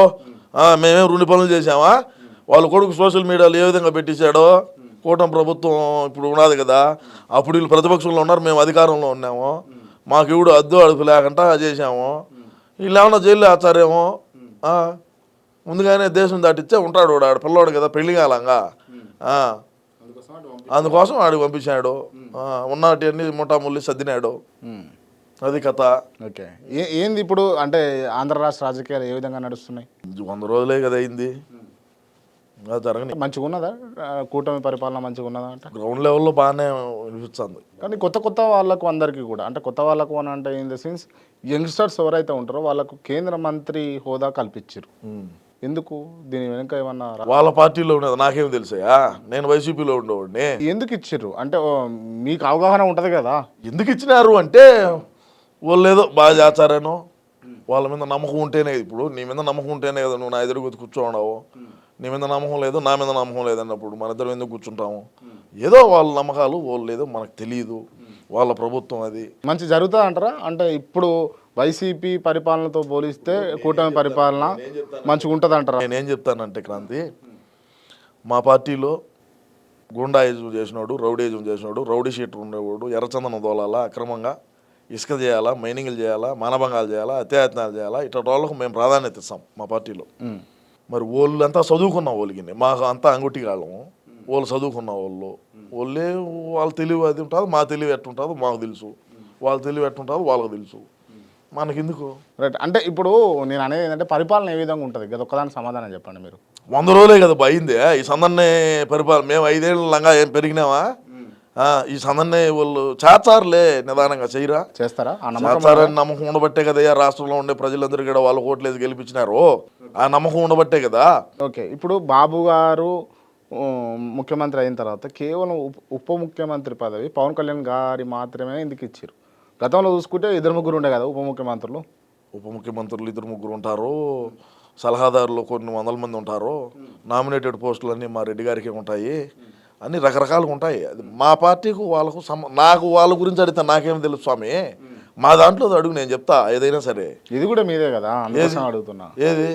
మేమేం 2 పనులు చేసామా? వాళ్ళ కొడుకు సోషల్ మీడియాలో ఏ విధంగా పెట్టించాడో. కూటమి ప్రభుత్వం ఇప్పుడు ఉన్నది కదా, అప్పుడు వీళ్ళు ప్రతిపక్షంలో ఉన్నారు, మేము అధికారంలో ఉన్నాము, మాకు ఇవిడు అద్దు అడుపు లేకుండా చేసాము. వీళ్ళు ఏమన్నా జైల్లో వేస్తారేమో. ముందుగానే దేశం దాటిచ్చే ఉంటాడు వాడు, ఆడ పిల్లవాడు కదా, పెళ్లి కాలంగా. అందుకోసం ఆడికి పంపించాడు. ఉన్నటి అన్ని ముఠాముల్లి సర్దినాడు. అది కథ. ఓకే, ఏంది ఇప్పుడు అంటే ఆంధ్ర రాష్ట్ర రాజకీయాలు ఏ విధంగా నడుస్తున్నాయి? 100 రోజులే కదా అయింది. జరగని మంచిగా ఉన్నదా కూటమి పరిపాలన? మంచిగా ఉన్నదా అంటే గ్రౌండ్ లెవెల్లో బాగానే అనిపిస్తుంది. కానీ కొత్త వాళ్ళకు అందరికీ కూడా, అంటే కొత్త వాళ్ళకు అని అంటే ఇన్ ద సెన్స్ యంగ్స్టర్స్ ఎవరైతే ఉంటారో వాళ్ళకు కేంద్ర మంత్రి హోదా కల్పించారు. ఎందుకు? దీని వెనుక ఏమన్నా వాళ్ళ పార్టీలో ఉండేది నాకేం తెలుసా? నేను వైసీపీలో ఉండేవాడిని. ఎందుకు ఇచ్చారు అంటే మీకు అవగాహన ఉంటుంది కదా. ఎందుకు ఇచ్చినారు అంటే వాళ్ళు ఏదో బాగా చేస్తారేనో, వాళ్ళ మీద నమ్మకం ఉంటేనే. ఇప్పుడు నీ మీద నమ్మకం ఉంటేనే కదా నువ్వు నా ఎదురు కూర్చోవడావు. నీ మీద నమ్మకం లేదు, నా మీద నమ్మకం లేదన్నప్పుడు మన ఇద్దరం ఎందుకు కూర్చుంటాము? ఏదో వాళ్ళ నమ్మకాలు, వాళ్ళు ఏదో మనకు తెలియదు. వాళ్ళ ప్రభుత్వం అది మంచి జరుగుతుంది అంటారా? అంటే ఇప్పుడు వైసీపీ పరిపాలనతో పోలిస్తే కూటమి పరిపాలన మంచిగా ఉంటుంది అంటారా? నేనేం చెప్తానంటే క్రాంతి, మా పార్టీలో గుండాయిజం చేసినాడు, రౌడీజం చేసినాడు, రౌడీ షీటర్ ఉండేవాడు, ఎర్రచందనం దోలాలా, అక్రమంగా ఇసుక చేయాలా, మైనింగ్లు చేయాలా, మానభంగాలు చేయాలా, అత్యాయత్నాలు చేయాలా, ఇట్లాంటి వాళ్ళకు మేము ప్రాధాన్యత ఇస్తాం మా పార్టీలో. మరి వాళ్ళు అంతా చదువుకున్న వాళ్ళకి, మాకు అంతా అంగుటి కాళ్ళము. వాళ్ళు చదువుకున్న వాళ్ళే వాళ్ళ తెలివి అది ఉంటుంది, మా తెలివి ఎట్టుంటుందో మాకు తెలుసు, వాళ్ళ తెలివి ఎట్టుంటుందో వాళ్ళకి తెలుసు, మనకెందుకు? రైట్. అంటే ఇప్పుడు నేను అనేది ఏంటంటే పరిపాలన ఏ విధంగా ఉంటుంది కదా, ఒక్కదానికి సమాధానం చెప్పండి మీరు. 100 రోజులే కదా అయింది ఈ సందర్నే పరిపాలన. మేము 5 ఏళ్ళగా ఏం పెరిగినామా? ఈ సందర్నే వాళ్ళు చేస్తారులే, నిదానంగా చేయరా? చేస్తారా? చేస్తారని నమ్మకం ఉండబట్టే కదా రాష్ట్రంలో ఉండే ప్రజలందరూ కూడా వాళ్ళ ఓట్లేదు గెలిపించినారు. ఆ నమ్మకం ఉండబట్టే కదా. ఓకే, ఇప్పుడు బాబు గారు ముఖ్యమంత్రి అయిన తర్వాత కేవలం ఉప ముఖ్యమంత్రి పదవి పవన్ కళ్యాణ్ గారి మాత్రమే ఎందుకు ఇచ్చారు? గతంలో చూసుకుంటే 2-3 ఉండే కదా ఉప ముఖ్యమంత్రులు. ఉప ముఖ్యమంత్రులు 2-3 ఉంటారు, సలహాదారులు కొన్ని 100 మంది ఉంటారు, నామినేటెడ్ పోస్టులు అన్నీ మా రెడ్డి గారికి ఉంటాయి, అన్నీ రకరకాలుగా ఉంటాయి. అది మా పార్టీకు వాళ్ళకు నాకు వాళ్ళ గురించి అడిగితే నాకేం తెలుసు స్వామి? మా దాంట్లో అడుగు, నేను చెప్తా ఏదైనా సరే. ఇది కూడా మీదే కదా, అందుకోసం అడుగుతున్నా. ఏది?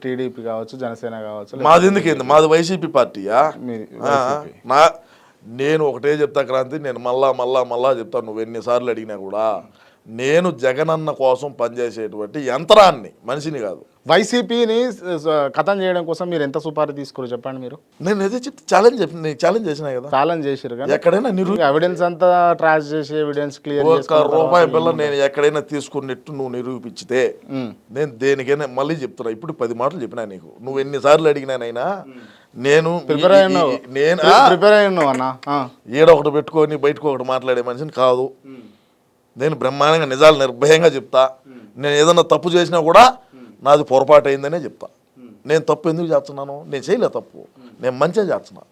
టీడీపీ కావచ్చు, జనసేన కావచ్చు. మాది ఎందుకేంది? మాది వైసీపీ పార్టీయా? నేను ఒకటే చెప్తా క్రాంతి, నేను మళ్ళా చెప్తాను, నువ్వు ఎన్నిసార్లు అడిగినా కూడా. నేను జగనన్న కోసం పనిచేసేటువంటి యంత్రాన్ని, మనిషిని కాదు. వైసీపీని ఖతం చేయడం కోసం మీరు ఎంత సుపారీ తీసుకోరు చెప్పండి మీరు. నేను ఏదో చెప్తే ఛాలెంజ్ చేసినా కదా. ఛాలెంజ్ చేసారు కదా, ఎక్కడైనా ఎవిడెన్స్ అంతా ట్రాష్ చేసి ఎవిడెన్స్ క్లియర్ రూపాయి పిల్ల నేను ఎక్కడైనా తీసుకున్నట్టు నువ్వు నిరూపించితే నేను దేనికైనా మళ్ళీ చెప్తున్నా. ఇప్పుడు 10 మాటలు చెప్పినా నీకు, నువ్వు ఎన్నిసార్లు అడిగినానైనా. నేను ప్రిపేర్ అయ్యాను అన్న. ఈడ ఒకటి పెట్టుకొని బయటకు ఒకటి మాట్లాడే మనిషిని కాదు నేను. బ్రహ్మాండంగా నిజాలు నిర్భయంగా చెప్తా. నేను ఏదన్నా తప్పు చేసినా కూడా నాది పొరపాటు అయిందనే చెప్తా. నేను తప్పు ఎందుకు చేస్తున్నాను? నేను చేయలే తప్పు, నేను మంచిగా చేస్తున్నా.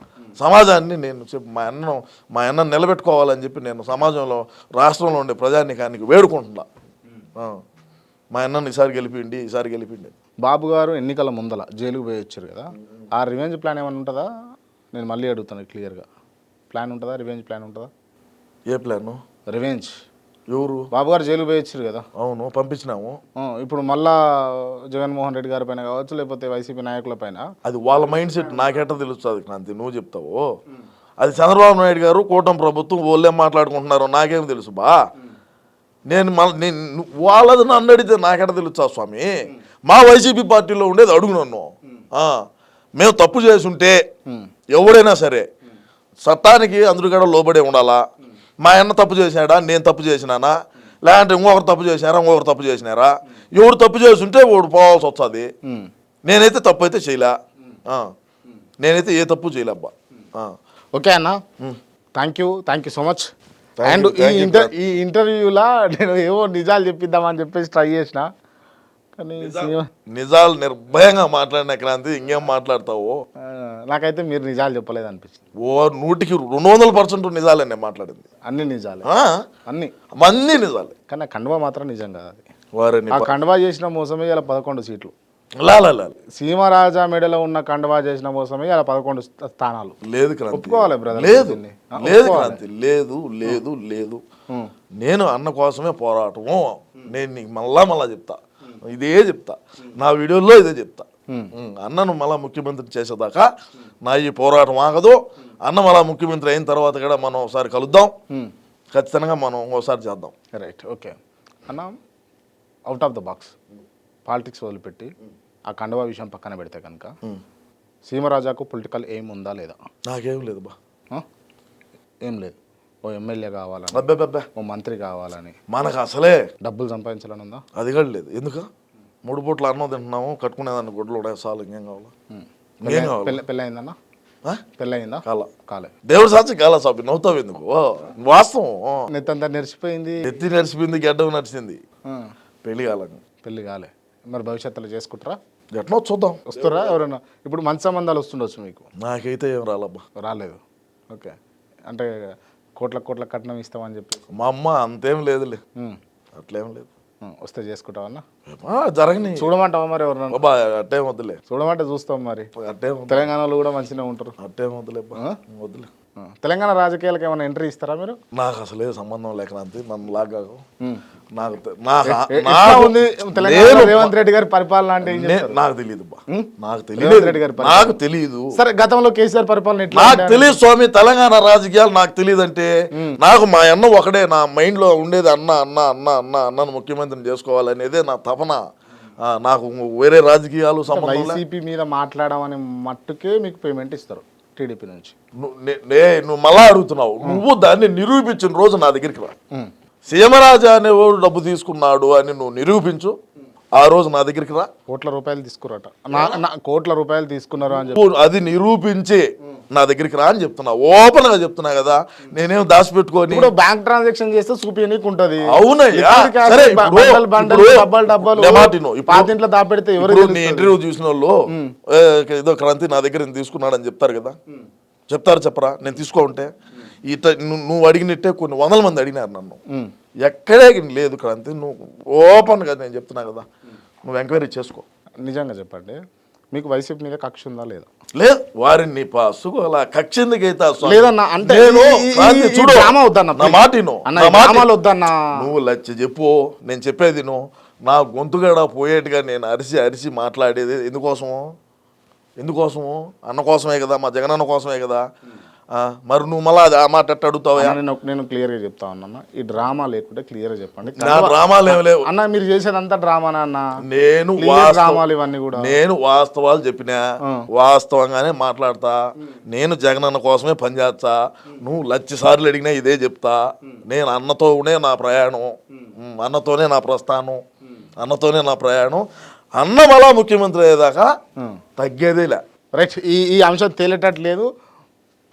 సమాజాన్ని నేను మా అన్న నిలబెట్టుకోవాలని చెప్పి నేను సమాజంలో, రాష్ట్రంలో ఉండే ప్రజానికానికి వేడుకుంటున్నా. మా అన్నను ఈసారి గెలిపిండి. బాబు గారు ఎన్నికల ముందల జైలుకు పోయి వచ్చారు కదా, ఆ రివెంజ్ ప్లాన్ ఏమైనా ఉంటుందా? నేను మళ్ళీ అడుగుతాను క్లియర్గా. ప్లాన్ ఉంటుందా? రివెంజ్ ప్లాన్ ఉంటుందా? ఏ ప్లాను? రివెంజ్. ఎవరు? బాబు గారు జైలు పోయి వచ్చారు కదా. అవును, పంపించినాము. ఇప్పుడు మళ్ళా జగన్మోహన్ రెడ్డి గారి పైన కావచ్చు, లేకపోతే వైసీపీ నాయకుల పైన. అది వాళ్ళ మైండ్ సెట్, నాకెట్ట తెలుస్తుంది క్రాంతి? నువ్వు చెప్తావు. అది చంద్రబాబు నాయుడు గారు, కూటమి ప్రభుత్వం వాళ్ళేం మాట్లాడుకుంటున్నారు నాకేం తెలుసు బా. నేను వాళ్ళది నన్ను అడిగితే నాకెట్ట తెలుస్తా స్వామి? మా వైసీపీ పార్టీలో ఉండేది అడుగు నన్ను. మేము తప్పు చేసుంటే ఎవడైనా సరే చట్టానికి అందరూ కూడా లోబడే ఉండాలా. మా అన్న తప్పు చేసినాడా, నేను తప్పు చేసినానా, లేదంటే ఇంకొకరు తప్పు చేసినారా? ఎవరు తప్పు చేస్తుంటే వాడు పోవాల్సి వస్తుంది. నేనైతే తప్పు అయితే చేయలే, నేనైతే ఏ తప్పు చేయలేబ్బా. ఓకే అన్న, thank you so much. And ఈ ఇంటర్వ్యూలో నేను ఏవో నిజాలు చెప్పిద్దామని చెప్పేసి ట్రై చేసిన, కానీ సినిమా నిజాలు నిర్భయంగా మాట్లాడిన క్రాంతి ఇంకేం మాట్లాడతావు? నాకైతే మీరు నిజాలు చెప్పలేదు అనిపించింది. 100% నిజాలే నేను మాట్లాడింది. అన్ని నిజాలే, అన్ని నిజాలే. కానీ కండువా మాత్రం నిజం కాదు. అది వారిని ఆ కండువా చేసిన మోసమే ఇలా 11 సీట్లు. సీమరాజా మెడలో ఉన్న కండువా చేసిన మోసమే ఇలా 11 స్థానాలు. లేదు క్రాంతి, ఒప్పుకోవాలి బ్రదర్. లేదు క్రాంతి, లేదు. నేను అన్న కోసమే పోరాటము. నేను నీకు మళ్ళా చెప్తా, ఇదే చెప్తా, నా వీడియోలో ఇదే చెప్తా. అన్నను మళ్ళా ముఖ్యమంత్రి చేసేదాకా నా ఈ పోరాటం ఆగదు. అన్న మళ్ళా ముఖ్యమంత్రి అయిన తర్వాత కూడా మనం ఒకసారి కలుద్దాం, ఖచ్చితంగా మనం ఒకసారి చేద్దాం. రైట్, ఓకే అన్న. Out of the box politics వదిలిపెట్టి ఆ కండువా విషయం పక్కన పెడితే కనుక సీమరాజాకు పొలిటికల్ ఎయిమ్ ఉందా లేదా? నాకేం లేదు బా, ఏం లేదు. ఓ ఎమ్మెల్యే కావాలని, అబ్బే ఓ మంత్రి కావాలని, మనకు అసలే డబ్బులు సంపాదించాలని ఉందా? అది కూడా లేదు. ఎందుకు 3 పూట్ల అన్నం తింటున్నాము, కట్టుకునేదాన్ని గుడ్లు ఉండే చాలు, ఇంకేం కావాలా? పెళ్ళయిందన్నా? పెళ్ళయిందా? కాలే. దేవుడు సాక్షి కాలా సాబి, నవ్వుతావు ఎందుకు? వాస్తవం. నెత్తంతా నెరిసిపోయింది, ఎత్తి నడిచిపోయింది, గడ్డం నడిచింది, పెళ్లి కాలే. మరి భవిష్యత్తులో చేసుకుంటారా? ఎట్లా చూద్దాం, వస్తారా ఎవరైనా? ఇప్పుడు మంచి సంబంధాలు వస్తుండొచ్చు మీకు. నాకైతే ఏం రాలబ్బా. రాలేదు, ఓకే. అంటే కోట్ల కట్నం ఇస్తామని చెప్పి మా అమ్మ అంతేం లేదులే, అట్లేం లేదు. వస్తే చేసుకుంటావన్నా? జరగని చూడమంటావా మరి ఎవరన్నా? అట్టేం వద్దులే. చూడమంటే చూస్తాం మరి. అట్టేం తెలంగాణలో కూడా మంచిగా ఉంటారు. అట్టేం వద్దులే, వద్దులే. తెలంగాణ రాజకీయాలకు ఏమైనా ఎంట్రీ ఇస్తారా మీరు? నాకు అసలే సంబంధం లేకనంతే, మన లాగా నాకు రేవంత్ రెడ్డి గారి పరిపాలన అంటే నాకు తెలియదు, నాకు తెలియదు. సరే, గతంలో కేసీఆర్ పరిపాలన నాకు తెలియదు స్వామి. తెలంగాణ రాజకీయాలు నాకు తెలియదు అంటే నాకు మా అన్న ఒకడే నా మైండ్ లో ఉండేది, అన్నను ముఖ్యమంత్రిని చేసుకోవాలనేదే నా తపన. నాకు వేరే రాజకీయాలు సంబంధం. వైసీపీ మీద మాట్లాడమని మట్టుకే మీకు పేమెంట్ ఇస్తారు టీడీపీ నుంచి. నువ్వు మళ్ళా అడుగుతున్నావు. నువ్వు దాన్ని నిరూపించిన రోజు నా దగ్గరికి రా. సీమరాజా అనేవాడు డబ్బు తీసుకున్నాడు అని నువ్వు నిరూపించు, ఆ రోజు నా దగ్గరికి రా. కోట్ల రూపాయలు తీసుకురట, కోట్ల రూపాయలు తీసుకున్నారు అని చెప్పి అది నిరూపించి నా దగ్గరికి రా అని చెప్తున్నా, ఓపెన్ గా చెప్తున్నా కదా. నేనేం దాచిపెట్టుకొని బ్యాంక్ ట్రాన్సాక్షన్ చేస్తే చూపించనికి ఉంటది. అవునయ్యా, పాతింట్లో దాపెడితే ఎవరు? నీ ఇంటర్వ్యూ చూసిన వాళ్ళు ఏదో క్రాంతి నా దగ్గర తీసుకున్నాడని చెప్తారు కదా, చెప్పరా? నేను తీసుకో నువ్వు అడిగినట్టే కొన్ని 100 మంది అడిగినారు నన్ను. ఎక్కడే లేదు క్రాంతి, నువ్వు ఓపెన్ గా నేను చెప్తున్నా కదా, నువ్వు ఎంక్వైరీ చేసుకో. నిజంగా చెప్పండి, మీకు వైసీపీ మీద కక్ష ఉందా లేదా? లేదు, వారిని పాసుకు అలా కక్ష ఎందుకైతే లేదన్నా. అంటే చూడు, నా మాట నువ్వు లచ్చ చెప్పు, నేను చెప్పేది నువ్వు. నా గొంతుగడ పోయేట్టుగా నేను అరిసి మాట్లాడేది ఎందుకోసము? అన్న కోసమే కదా, మా జగనన్న కోసమే కదా. మరి నువ్వు మళ్ళీ ఆ మాట ఎట్ట అడుగుతావా? నేను క్లియర్ గా చెప్తా ఉన్నా, ఈ డ్రామా లేకుంటే క్లియర్ గా చెప్పండి. నా డ్రామాలు ఏమి లేవు అన్న, మీరు చేసేదంతా డ్రామానా అన్న? నేను డ్రామాలు ఇవన్నీ కూడా నేను వాస్తవాలు చెప్పినా, వాస్తవంగానే మాట్లాడతా. నేను జగనన్న కోసమే పనిచేస్తా. నువ్వు 1,00,000 సార్లు అడిగినా ఇదే చెప్తా. నేను అన్నతోనే నా ప్రయాణం, అన్నతోనే నా ప్రస్థానం, అన్నతోనే నా ప్రయాణం. అన్న మళ్ళా ముఖ్యమంత్రి అయ్యేదాకా తగ్గేదేలే. రైట్, ఈ అంశం తేలేటట్లేదు.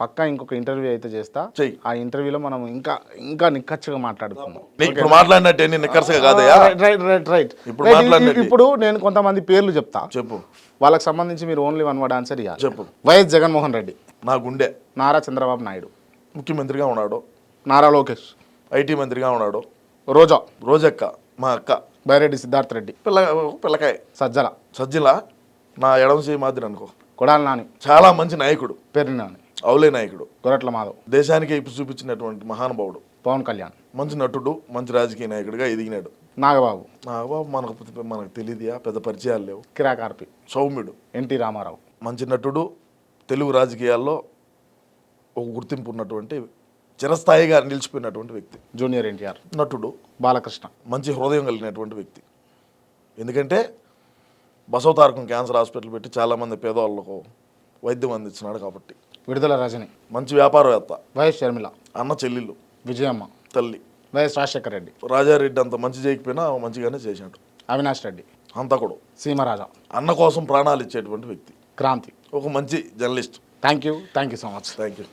పక్కా ఇంకొక ఇంటర్వ్యూ అయితే చేస్తా. ఆ ఇంటర్వ్యూలో మనం ఇంకా నిక్కచ్చిగా మాట్లాడుకుందాం. ఇప్పుడు మాట్లాడినట్టే నిక్కచ్చిగా కాదయ్యా. రైట్. ఇప్పుడు నేను కొంతమంది పేర్లు చెప్తా, చెప్పు. వాళ్ళకి సంబంధించి మీరు ఓన్లీ 1 word ఆన్సర్ ఇవ్వాలి. చెప్పు. వైఎస్ జగన్మోహన్ రెడ్డి, నా గుండె. నారా చంద్రబాబు నాయుడు, ముఖ్యమంత్రిగా ఉన్నాడు. నారా లోకేష్, ఐటీ మంత్రిగా ఉన్నాడు. రోజక్క, మా అక్క. బైరెడ్డి సిద్ధార్థ్ రెడ్డి, పిల్లకాయ. సజ్జల నా ఎడమ చేయి మాదిరి అనుకో. కొడాలి నాని, చాలా మంచి నాయకుడు. పేరు నాని, అవులే నాయకుడు. గొరట్ల మాధవ్, దేశానికి ఇప్పుడు చూపించినటువంటి మహానుభావుడు. పవన్ కళ్యాణ్, మంచి నటుడు, మంచి రాజకీయ నాయకుడిగా ఎదిగినాడు. నాగబాబు మనకు తెలియదుయా, పెద్ద పరిచయాలు లేవు. కిరాకార్పి, సౌమ్యుడు. ఎన్టీ రామారావు, మంచి నటుడు, తెలుగు రాజకీయాల్లో ఒక గుర్తింపు ఉన్నటువంటి, చిరస్థాయిగా నిలిచిపోయినటువంటి వ్యక్తి. జూనియర్ ఎన్టీఆర్, నటుడు. బాలకృష్ణ, మంచి హృదయం కలిగినటువంటి వ్యక్తి. ఎందుకంటే బసవతారకం క్యాన్సర్ హాస్పిటల్ పెట్టి చాలామంది పేదవాళ్ళకు వైద్యం అందించినాడు కాబట్టి. విడుదల రజని, మంచి వ్యాపారవేత్త. వైఎస్ షర్మిల, అన్న చెల్లెళ్ళు. విజయమ్మ తల్లి. వైఎస్ రాజశేఖర రెడ్డి, రాజారెడ్డి అంత మంచి చేయకపోయినా మంచిగానే చేశాడు. అవినాష్ రెడ్డి, హంతకుడు. సీమరాజా, అన్న కోసం ప్రాణాలు ఇచ్చేటువంటి వ్యక్తి. క్రాంతి, ఒక మంచి journalist. Thank you so much. Thank you.